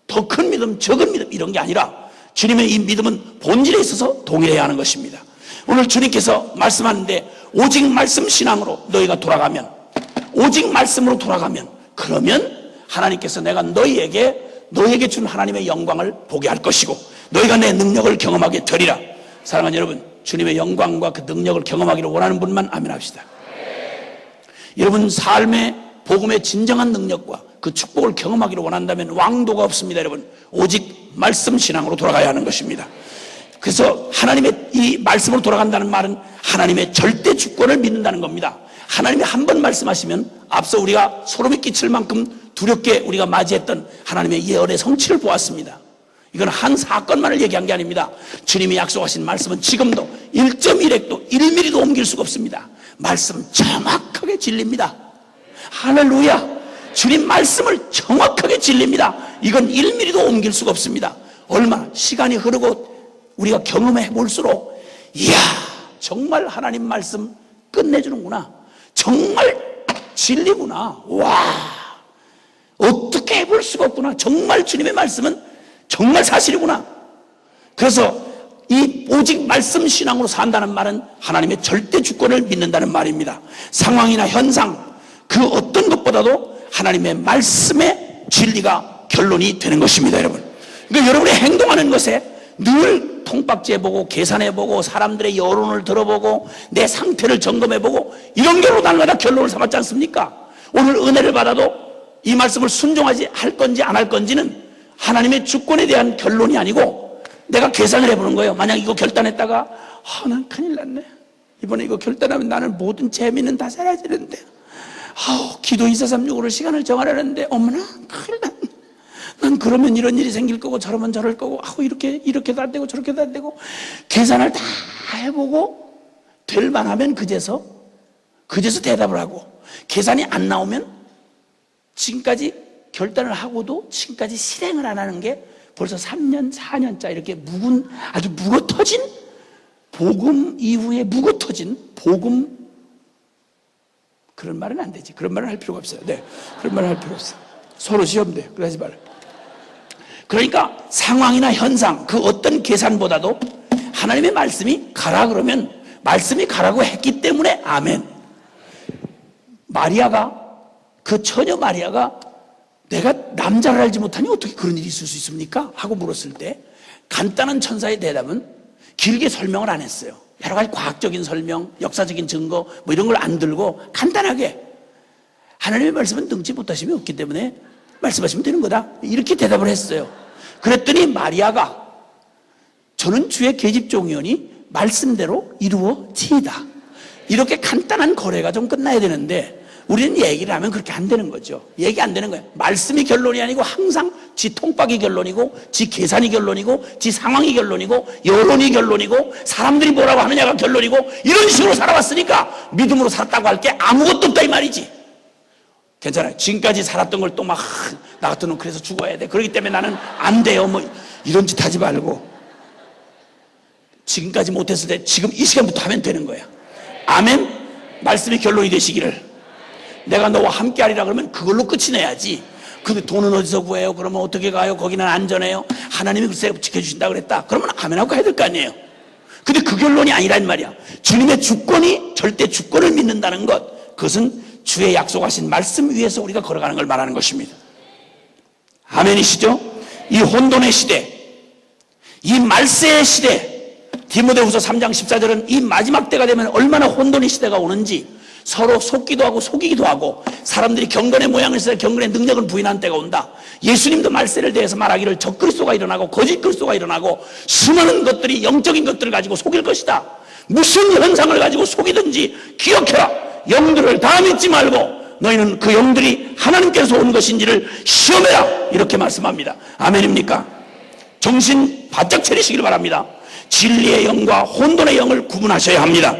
더 큰 믿음, 적은 믿음 이런 게 아니라 주님의 이 믿음은 본질에 있어서 동일해야 하는 것입니다. 오늘 주님께서 말씀하는데 오직 말씀 신앙으로 너희가 돌아가면, 오직 말씀으로 돌아가면, 그러면 하나님께서 내가 너희에게 준 하나님의 영광을 보게 할 것이고 너희가 내 능력을 경험하게 되리라. 사랑하는 여러분, 주님의 영광과 그 능력을 경험하기를 원하는 분만 아멘 합시다. 여러분, 삶의 복음의 진정한 능력과 그 축복을 경험하기를 원한다면 왕도가 없습니다. 여러분, 오직 말씀 신앙으로 돌아가야 하는 것입니다. 그래서 하나님의 이 말씀으로 돌아간다는 말은 하나님의 절대 주권을 믿는다는 겁니다. 하나님이 한 번 말씀하시면 앞서 우리가 소름이 끼칠 만큼 두렵게 우리가 맞이했던 하나님의 예언의 성취를 보았습니다. 이건 한 사건만을 얘기한 게 아닙니다. 주님이 약속하신 말씀은 지금도 1.1핵도 1mm도 옮길 수가 없습니다. 말씀은 정확하게 진리입니다. 할렐루야. 주님 말씀을 정확하게 진리입니다. 이건 1mm도 옮길 수가 없습니다. 얼마나 시간이 흐르고 우리가 경험해 볼수록 이야, 정말 하나님 말씀 끝내주는구나, 정말 진리구나, 와, 어떻게 해볼 수가 없구나, 정말 주님의 말씀은 정말 사실이구나. 그래서 이 오직 말씀 신앙으로 산다는 말은 하나님의 절대 주권을 믿는다는 말입니다. 상황이나 현상 그 어떤 것보다도 하나님의 말씀의 진리가 결론이 되는 것입니다. 여러분, 그러니까 여러분이 행동하는 것에 늘 통박지해보고 계산해보고 사람들의 여론을 들어보고 내 상태를 점검해보고 이런 결로 날마다 결론을 삼았지 않습니까? 오늘 은혜를 받아도 이 말씀을 순종하지 할 건지 안 할 건지는 하나님의 주권에 대한 결론이 아니고 내가 계산을 해보는 거예요. 만약 이거 결단했다가 난 큰일 났네, 이번에 이거 결단하면 나는 모든 재미는 다 사라지는데, 기도 2436으로 시간을 정하려는데 어머나 큰일 났네, 난 그러면 이런 일이 생길 거고 저러면 저럴 거고 이렇게도 안 되고 저렇게도 안 되고 계산을 다 해보고 될 만하면 그제서 대답을 하고, 계산이 안 나오면 지금까지 결단을 하고도 지금까지 실행을 안 하는 게 벌써 3년 4년짜 이렇게 아주 묵어터진 복음 이후에 묵어터진 복음, 그런 말은 안 되지. 그런 말은 할 필요가 없어요. 네, 그런 말은 할 필요 없어요. 서로 시험돼. 그러지 말아요. 그러니까 상황이나 현상 그 어떤 계산보다도 하나님의 말씀이 가라 그러면 말씀이 가라고 했기 때문에 아멘. 그 처녀 마리아가 내가 남자를 알지 못하니 어떻게 그런 일이 있을 수 있습니까? 하고 물었을 때 간단한 천사의 대답은 길게 설명을 안 했어요. 여러 가지 과학적인 설명, 역사적인 증거 뭐 이런 걸 안 들고 간단하게 하나님의 말씀은 능치 못하심이 없기 때문에 말씀하시면 되는 거다, 이렇게 대답을 했어요. 그랬더니 마리아가 저는 주의 계집종이오니 말씀대로 이루어지이다, 이렇게 간단한 거래가 좀 끝나야 되는데 우리는 얘기를 하면 그렇게 안 되는 거죠. 얘기 안 되는 거예요. 말씀이 결론이 아니고 항상 지 통박이 결론이고, 지 계산이 결론이고, 지 상황이 결론이고, 여론이 결론이고, 사람들이 뭐라고 하느냐가 결론이고, 이런 식으로 살아왔으니까 믿음으로 살았다고 할 게 아무것도 없다 이 말이지. 괜찮아요. 지금까지 살았던 걸 또 막 나 같은 놈 그래서 죽어야 돼. 그렇기 때문에 나는 안 돼요. 뭐 이런 짓 하지 말고, 지금까지 못했을 때 지금 이 시간부터 하면 되는 거야. 아멘. 말씀이 결론이 되시기를. 내가 너와 함께 하리라 그러면 그걸로 끝이 내야지. 근데 돈은 어디서 구해요? 그러면 어떻게 가요? 거기는 안전해요? 하나님이 글쎄 지켜주신다 그랬다. 그러면 아멘하고 가야 될 거 아니에요. 근데 그 결론이 아니란 말이야. 주님의 주권이, 절대 주권을 믿는다는 것, 그것은 주의 약속하신 말씀 위에서 우리가 걸어가는 걸 말하는 것입니다. 아멘이시죠? 이 혼돈의 시대, 이 말세의 시대, 디모데후서 3장 14절은 이 마지막 때가 되면 얼마나 혼돈의 시대가 오는지, 서로 속기도 하고 속이기도 하고, 사람들이 경건의 모양을 써서 경건의 능력을 부인하는 때가 온다. 예수님도 말세를 대해서 말하기를 적그리스도가 일어나고 거짓 그리스도가 일어나고 수많은 것들이 영적인 것들을 가지고 속일 것이다. 무슨 현상을 가지고 속이든지 기억해라. 영들을 다 믿지 말고 너희는 그 영들이 하나님께서 온 것인지를 시험해라. 이렇게 말씀합니다. 아멘입니까? 정신 바짝 차리시길 바랍니다. 진리의 영과 혼돈의 영을 구분하셔야 합니다.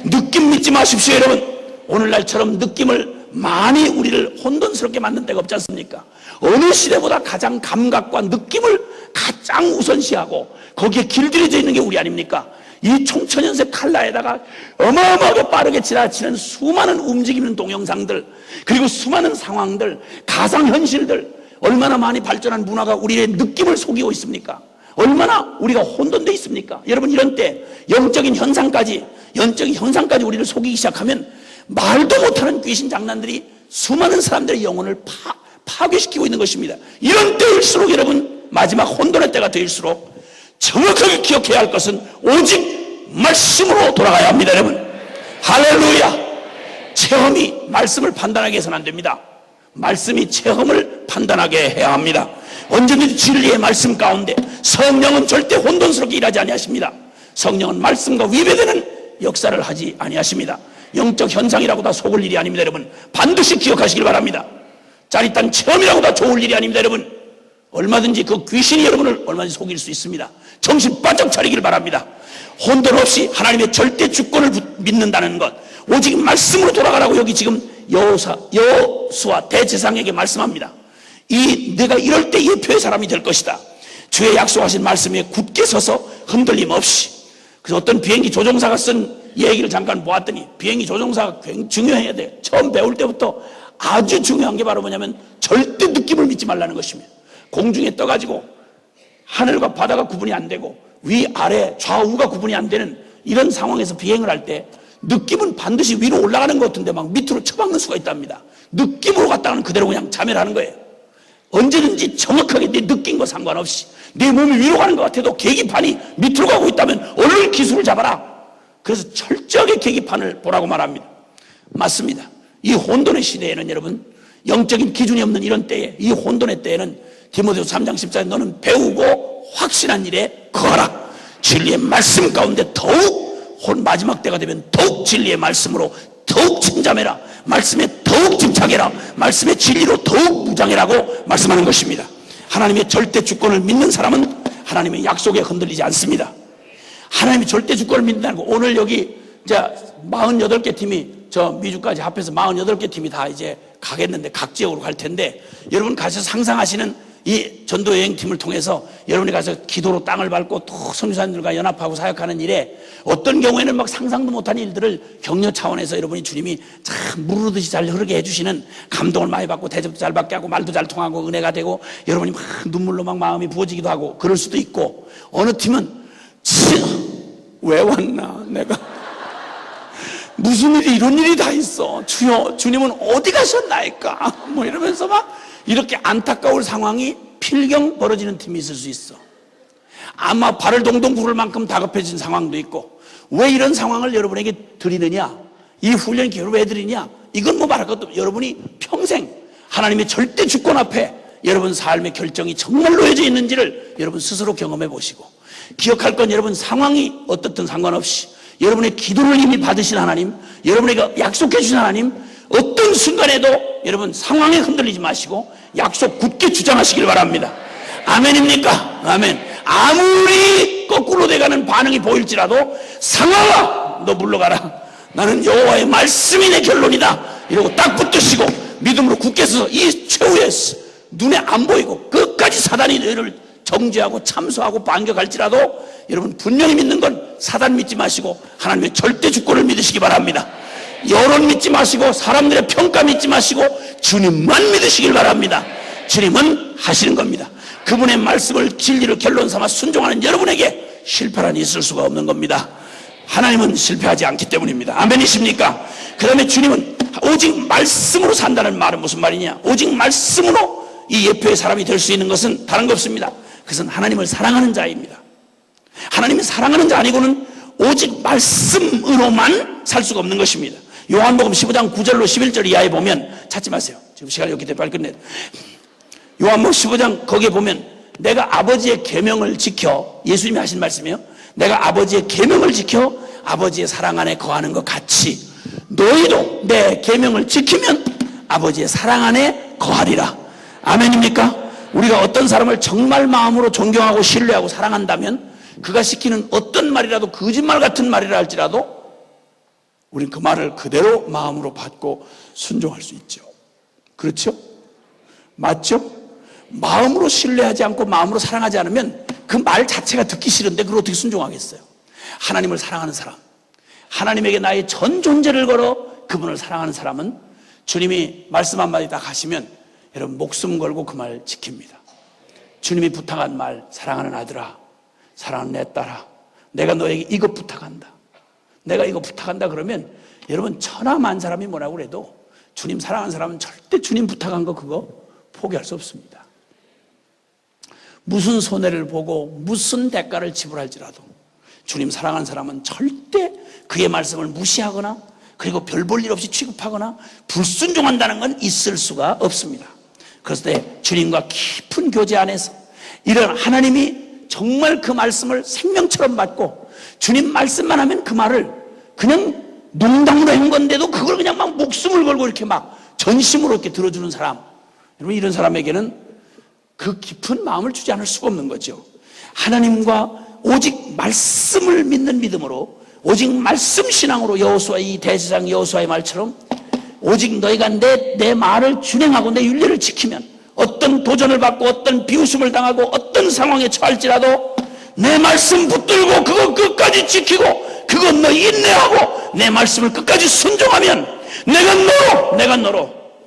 느낌 믿지 마십시오, 여러분. 오늘날처럼 느낌을 많이 우리를 혼돈스럽게 만든 때가 없지 않습니까? 어느 시대보다 가장 감각과 느낌을 가장 우선시하고 거기에 길들여져 있는 게 우리 아닙니까? 이 총천연색 칼라에다가 어마어마하게 빠르게 지나치는 수많은 움직이는 동영상들, 그리고 수많은 상황들, 가상현실들, 얼마나 많이 발전한 문화가 우리의 느낌을 속이고 있습니까? 얼마나 우리가 혼돈되어 있습니까? 여러분, 이런 때 영적인 현상까지 우리를 속이기 시작하면 말도 못하는 귀신 장난들이 수많은 사람들의 영혼을 파괴시키고 있는 것입니다. 이런 때일수록 여러분, 마지막 혼돈의 때가 되일수록 정확하게 기억해야 할 것은 오직 말씀으로 돌아가야 합니다. 여러분, 할렐루야. 체험이 말씀을 판단하게 해서는 안 됩니다. 말씀이 체험을 판단하게 해야 합니다. 언제든지 진리의 말씀 가운데 성령은 절대 혼돈스럽게 일하지 아니하십니다. 성령은 말씀과 위배되는 역사를 하지 아니하십니다. 영적 현상이라고 다 속을 일이 아닙니다. 여러분, 반드시 기억하시길 바랍니다. 짜릿한 체험이라고 다 좋을 일이 아닙니다. 여러분, 얼마든지 그 귀신이 여러분을 얼마든지 속일 수 있습니다. 정신 바짝 차리길 바랍니다. 혼돈 없이 하나님의 절대 주권을 믿는다는 것, 오직 말씀으로 돌아가라고 여기 지금 여호수아 대제사장에게 말씀합니다. 내가 이럴 때 예표의 사람이 될 것이다. 주의 약속하신 말씀에 굳게 서서 흔들림 없이. 그래서 어떤 비행기 조종사가 쓴 얘기를 잠깐 보았더니, 비행기 조종사가 굉장히 중요해야 돼요. 처음 배울 때부터 아주 중요한 게 바로 뭐냐면 절대 느낌을 믿지 말라는 것입니다. 공중에 떠가지고 하늘과 바다가 구분이 안 되고 위아래 좌우가 구분이 안 되는 이런 상황에서 비행을 할 때 느낌은 반드시 위로 올라가는 것 같은데 막 밑으로 처박는 수가 있답니다. 느낌으로 갔다가는 그대로 그냥 자멸하는 거예요. 언제든지 정확하게 내 느낀 거 상관없이 내 몸이 위로 가는 것 같아도 계기판이 밑으로 가고 있다면 얼른 기술을 잡아라. 그래서 철저하게 계기판을 보라고 말합니다. 맞습니다. 이 혼돈의 시대에는 여러분, 영적인 기준이 없는 이런 때에, 이 혼돈의 때에는 디모데후서 3장 14절 너는 배우고 확신한 일에 거하라. 진리의 말씀 가운데 더욱 마지막 때가 되면 더욱 진리의 말씀으로 더욱 침잠해라. 말씀에 더욱 집착해라. 말씀의 진리로 더욱 무장해라고 말씀하는 것입니다. 하나님의 절대 주권을 믿는 사람은 하나님의 약속에 흔들리지 않습니다. 하나님의 절대 주권을 믿는다는 거, 오늘 여기 이제 48개 팀이 저 미주까지 합해서 48개 팀이 다 이제 가겠는데 각 지역으로 갈 텐데, 여러분 가셔서 상상하시는 이 전도여행팀을 통해서 여러분이 가서 기도로 땅을 밟고 또 선교사님들과 연합하고 사역하는 일에 어떤 경우에는 막 상상도 못한 일들을 격려 차원에서 여러분이 주님이 참 무르르듯이 잘 흐르게 해주시는, 감동을 많이 받고 대접도 잘 받게 하고 말도 잘 통하고 은혜가 되고 여러분이 막 눈물로 막 마음이 부어지기도 하고 그럴 수도 있고, 어느 팀은 왜 왔나 내가 무슨 일이 이런 일이 다 있어 주여 주님은 어디 가셨나이까 뭐 이러면서 막 이렇게 안타까울 상황이 필경 벌어지는 팀이 있을 수 있어. 아마 발을 동동 구를 만큼 다급해진 상황도 있고. 왜 이런 상황을 여러분에게 드리느냐, 이 훈련 기회를 왜 드리냐, 이건 뭐 말할 것도 없고, 여러분이 평생 하나님의 절대 주권 앞에 여러분 삶의 결정이 정말 놓여져 있는지를 여러분 스스로 경험해 보시고, 기억할 건 여러분 상황이 어떻든 상관없이 여러분의 기도를 이미 받으신 하나님, 여러분에게 약속해 주신 하나님, 어떤 순간에도 여러분 상황에 흔들리지 마시고 약속 굳게 주장하시길 바랍니다. 아멘입니까? 아멘. 아무리 거꾸로 돼가는 반응이 보일지라도 상황아 너 물러가라. 나는 여호와의 말씀이 내 결론이다. 이러고 딱 붙드시고 믿음으로 굳게 서서 이 최후의 눈에 안 보이고 끝까지 사단이 너희를 정죄하고 참소하고 반격할지라도 여러분 분명히 믿는 건 사단 믿지 마시고 하나님의 절대 주권을 믿으시기 바랍니다. 여론 믿지 마시고 사람들의 평가 믿지 마시고 주님만 믿으시길 바랍니다. 주님은 하시는 겁니다. 그분의 말씀을 진리를 결론 삼아 순종하는 여러분에게 실패란 있을 수가 없는 겁니다. 하나님은 실패하지 않기 때문입니다. 아멘이십니까? 그 다음에 주님은 오직 말씀으로 산다는 말은 무슨 말이냐? 오직 말씀으로 이 예표의 사람이 될 수 있는 것은 다른 거 없습니다. 그것은 하나님을 사랑하는 자입니다. 하나님을 사랑하는 자 아니고는 오직 말씀으로만 살 수가 없는 것입니다. 요한복음 15장 9절로 11절 이하에 보면 찾지 마세요. 지금 시간이 없기 때문에 빨리 끝내요. 요한복음 15장 거기에 보면 내가 아버지의 계명을 지켜, 예수님이 하신 말씀이에요. 내가 아버지의 계명을 지켜 아버지의 사랑 안에 거하는 것 같이 너희도 내 계명을 지키면 아버지의 사랑 안에 거하리라. 아멘입니까? 우리가 어떤 사람을 정말 마음으로 존경하고 신뢰하고 사랑한다면 그가 시키는 어떤 말이라도 거짓말 같은 말이라 할지라도 우린 그 말을 그대로 마음으로 받고 순종할 수 있죠. 그렇죠? 맞죠? 마음으로 신뢰하지 않고 마음으로 사랑하지 않으면 그 말 자체가 듣기 싫은데 그걸 어떻게 순종하겠어요? 하나님을 사랑하는 사람, 하나님에게 나의 전 존재를 걸어 그분을 사랑하는 사람은 주님이 말씀 한마디 딱 하시면 여러분 목숨 걸고 그 말 지킵니다. 주님이 부탁한 말, 사랑하는 아들아, 사랑하는 내 딸아, 내가 너에게 이것 부탁한다. 내가 이거 부탁한다 그러면 여러분 천하만 사람이 뭐라고 그래도 주님 사랑하는 사람은 절대 주님 부탁한 거 그거 포기할 수 없습니다. 무슨 손해를 보고 무슨 대가를 지불할지라도 주님 사랑하는 사람은 절대 그의 말씀을 무시하거나 그리고 별 볼 일 없이 취급하거나 불순종한다는 건 있을 수가 없습니다. 그래서 주님과 깊은 교제 안에서 이런 하나님이 정말 그 말씀을 생명처럼 받고 주님 말씀만 하면 그 말을 그냥 농담으로 한 건데도 그걸 그냥 막 목숨을 걸고 이렇게 막 전심으로 이렇게 들어주는 사람, 여러분 이런 사람에게는 그 깊은 마음을 주지 않을 수가 없는 거죠. 하나님과 오직 말씀을 믿는 믿음으로 오직 말씀 신앙으로 여호수아 이 대제사장 여호수아의 말처럼 오직 너희가 내 말을 준행하고 내 윤리를 지키면 어떤 도전을 받고 어떤 비웃음을 당하고 어떤 상황에 처할지라도 내 말씀 붙들고 그거 끝까지 지키고 그거 너 인내하고 내 말씀을 끝까지 순종하면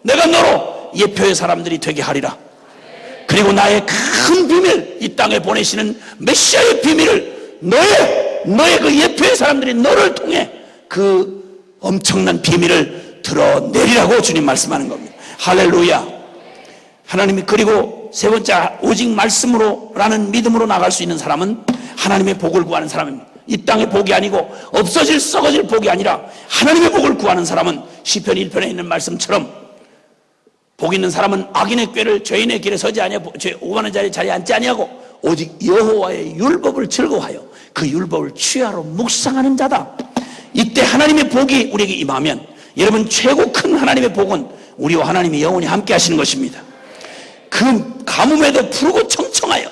내가 너로 예표의 사람들이 되게 하리라. 그리고 나의 큰 비밀, 이 땅에 보내시는 메시아의 비밀을 너의 그 예표의 사람들이 너를 통해 그 엄청난 비밀을 드러내리라고 주님 말씀하는 겁니다. 할렐루야. 하나님이 그리고 세 번째 오직 말씀으로라는 믿음으로 나갈 수 있는 사람은 하나님의 복을 구하는 사람입니다. 이 땅의 복이 아니고 없어질 썩어질 복이 아니라 하나님의 복을 구하는 사람은 시편 1편에 있는 말씀처럼 복 있는 사람은 악인의 꾀를 죄인의 길에 서지 아니하고 오만한 자리에 앉지 아니하고 오직 여호와의 율법을 즐거워하여 그 율법을 취하로 묵상하는 자다. 이때 하나님의 복이 우리에게 임하면 여러분 최고 큰 하나님의 복은 우리와 하나님이 영원히 함께 하시는 것입니다. 그 가뭄에도 푸르고 청청하여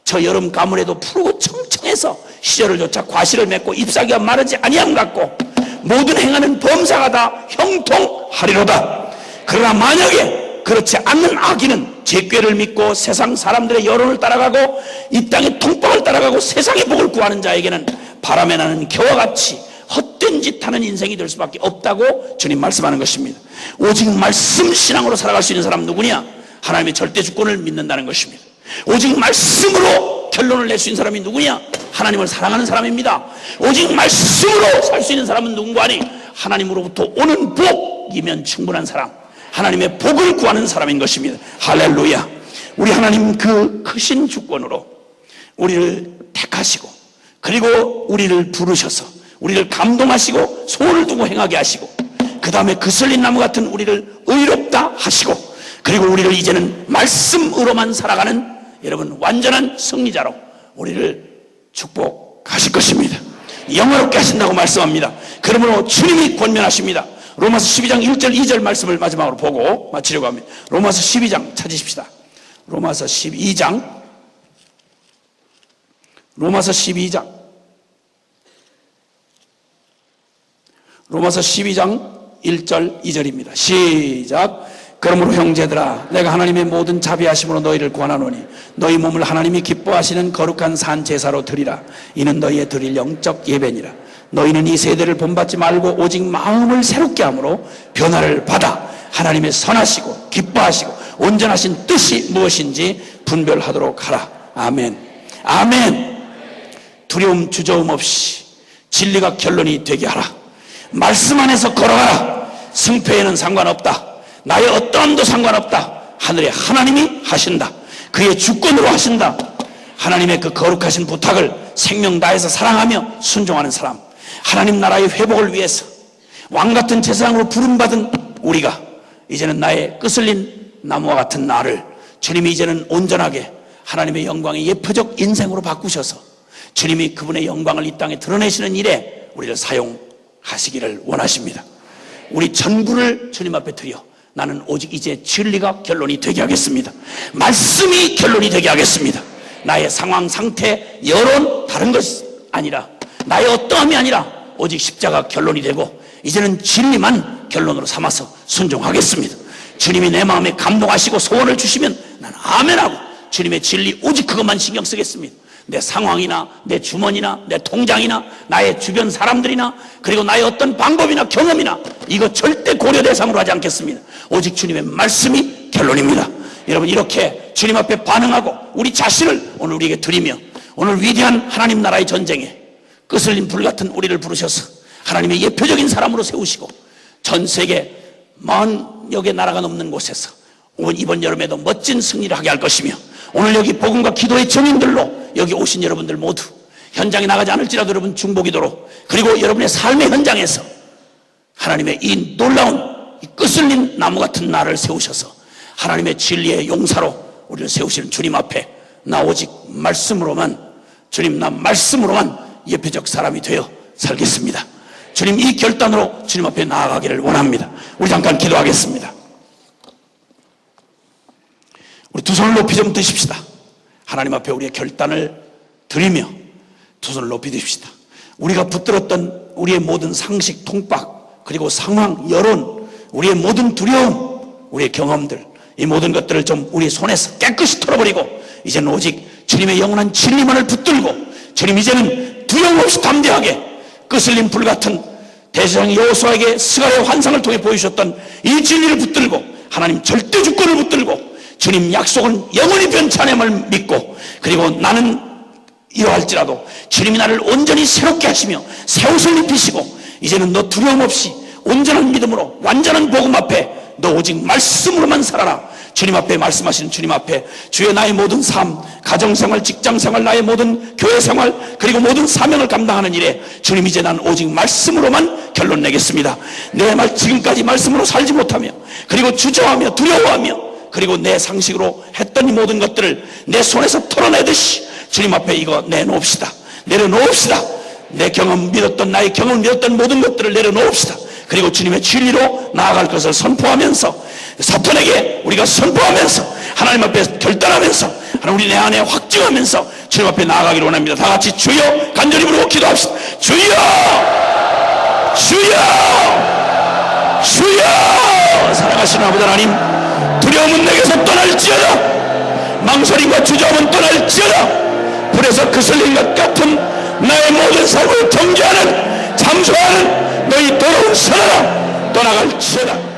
저 여름 가물에도 푸르고 청청해서 시절을 쫓아 과실을 맺고 잎사귀가 마르지 아니함 같고 모든 행하는 범사가 다 형통하리로다. 그러나 만약에 그렇지 않는 악인은 제 꾀를 믿고 세상 사람들의 여론을 따라가고 이 땅의 통법을 따라가고 세상의 복을 구하는 자에게는 바람에 나는 겨와 같이 헛된 짓 하는 인생이 될 수밖에 없다고 주님 말씀하는 것입니다. 오직 말씀 신앙으로 살아갈 수 있는 사람은 누구냐? 하나님의 절대 주권을 믿는다는 것입니다. 오직 말씀으로 결론을 낼 수 있는 사람이 누구냐? 하나님을 사랑하는 사람입니다. 오직 말씀으로 살 수 있는 사람은 누군가 하니 하나님으로부터 오는 복이면 충분한 사람, 하나님의 복을 구하는 사람인 것입니다. 할렐루야. 우리 하나님 그 크신 주권으로 우리를 택하시고 그리고 우리를 부르셔서 우리를 감동하시고 소원을 두고 행하게 하시고 그 다음에 그슬린 나무 같은 우리를 의롭다 하시고 그리고 우리를 이제는 말씀으로만 살아가는 여러분 완전한 승리자로 우리를 축복하실 것입니다. 영화롭게 하신다고 말씀합니다. 그러므로 주님이 권면하십니다. 로마서 12장 1절 2절 말씀을 마지막으로 보고 마치려고 합니다. 로마서 12장 찾으십시다. 로마서 12장 1절 2절입니다. 시작. 그러므로 형제들아, 내가 하나님의 모든 자비하심으로 너희를 구하노니 너희 몸을 하나님이 기뻐하시는 거룩한 산 제사로 드리라. 이는 너희의 드릴 영적 예배니라. 너희는 이 세대를 본받지 말고 오직 마음을 새롭게 함으로 변화를 받아 하나님의 선하시고 기뻐하시고 온전하신 뜻이 무엇인지 분별하도록 하라. 아멘. 아멘. 두려움 주저음 없이 진리가 결론이 되게 하라. 말씀 안에서 걸어가라. 승패에는 상관없다. 나의 어떠함도 상관없다. 하늘에 하나님이 하신다. 그의 주권으로 하신다. 하나님의 그 거룩하신 부탁을 생명 다해서 사랑하며 순종하는 사람, 하나님 나라의 회복을 위해서 왕같은 제사장으로 부름받은 우리가 이제는 나의 끄슬린 나무와 같은 나를 주님이 이제는 온전하게 하나님의 영광의 예표적 인생으로 바꾸셔서 주님이 그분의 영광을 이 땅에 드러내시는 일에 우리를 사용하시기를 원하십니다. 우리 전부를 주님 앞에 드려 나는 오직 이제 진리가 결론이 되게 하겠습니다. 말씀이 결론이 되게 하겠습니다. 나의 상황, 상태, 여론 다른 것이 아니라 나의 어떠함이 아니라 오직 십자가 결론이 되고 이제는 진리만 결론으로 삼아서 순종하겠습니다. 주님이 내 마음에 감동하시고 소원을 주시면 나는 아멘하고 주님의 진리 오직 그것만 신경 쓰겠습니다. 내 상황이나 내 주머니나 내 통장이나 나의 주변 사람들이나 그리고 나의 어떤 방법이나 경험이나 이거 절대 고려 대상으로 하지 않겠습니다. 오직 주님의 말씀이 결론입니다. 여러분, 이렇게 주님 앞에 반응하고 우리 자신을 오늘 우리에게 드리며 오늘 위대한 하나님 나라의 전쟁에 끄슬린 불같은 우리를 부르셔서 하나님의 예표적인 사람으로 세우시고 전 세계 40여 개 나라가 넘는 곳에서 이번 여름에도 멋진 승리를 하게 할 것이며 오늘 여기 복음과 기도의 증인들로 여기 오신 여러분들 모두 현장에 나가지 않을지라도 여러분 중보기도로 그리고 여러분의 삶의 현장에서 하나님의 이 놀라운 이 끄슬린 나무 같은 나를 세우셔서 하나님의 진리의 용사로 우리를 세우시는 주님 앞에 나 오직 말씀으로만 주님 나 말씀으로만 예표적 사람이 되어 살겠습니다. 주님 이 결단으로 주님 앞에 나아가기를 원합니다. 우리 잠깐 기도하겠습니다. 우리 두 손을 높이 좀 드십시다. 하나님 앞에 우리의 결단을 드리며 두 손을 높이 드십시다. 우리가 붙들었던 우리의 모든 상식, 통박, 그리고 상황, 여론, 우리의 모든 두려움, 우리의 경험들, 이 모든 것들을 좀 우리 손에서 깨끗이 털어버리고 이제는 오직 주님의 영원한 진리만을 붙들고 주님 이제는 두려움 없이 담대하게 끄슬린 불같은 대제사장 여호수아에게 스갈의 환상을 통해 보여주셨던 이 진리를 붙들고 하나님 절대 주권을 붙들고 주님 약속은 영원히 변치 않음을 믿고 그리고 나는 이러할지라도 주님이 나를 온전히 새롭게 하시며 새 옷을 입히시고 이제는 너 두려움 없이 온전한 믿음으로 완전한 복음 앞에 너 오직 말씀으로만 살아라. 주님 앞에 말씀하시는 주님 앞에 주의 나의 모든 삶, 가정생활, 직장생활, 나의 모든 교회생활 그리고 모든 사명을 감당하는 일에 주님 이제 난 오직 말씀으로만 결론 내겠습니다. 내 말 지금까지 말씀으로 살지 못하며 그리고 주저하며 두려워하며 그리고 내 상식으로 했던 이 모든 것들을 내 손에서 털어내듯이 주님 앞에 이거 내놓읍시다. 내려놓읍시다. 내 경험 믿었던 나의 경험을 믿었던 모든 것들을 내려놓읍시다. 그리고 주님의 진리로 나아갈 것을 선포하면서 사탄에게 우리가 선포하면서 하나님 앞에 결단하면서 우리 내 안에 확증하면서 주님 앞에 나아가기를 원합니다. 다 같이 주여 간절히 부르고 기도합시다. 주여 주여 주여. 사랑하시는 아버지 하나님, 두려움은 내게서 떠날지어다. 망설임과 주저함은 떠날지어다. 불에서 그슬린 것 같은 나의 모든 삶을 정죄하는 참소하는 너희 더러운 선하라 떠나갈지어다.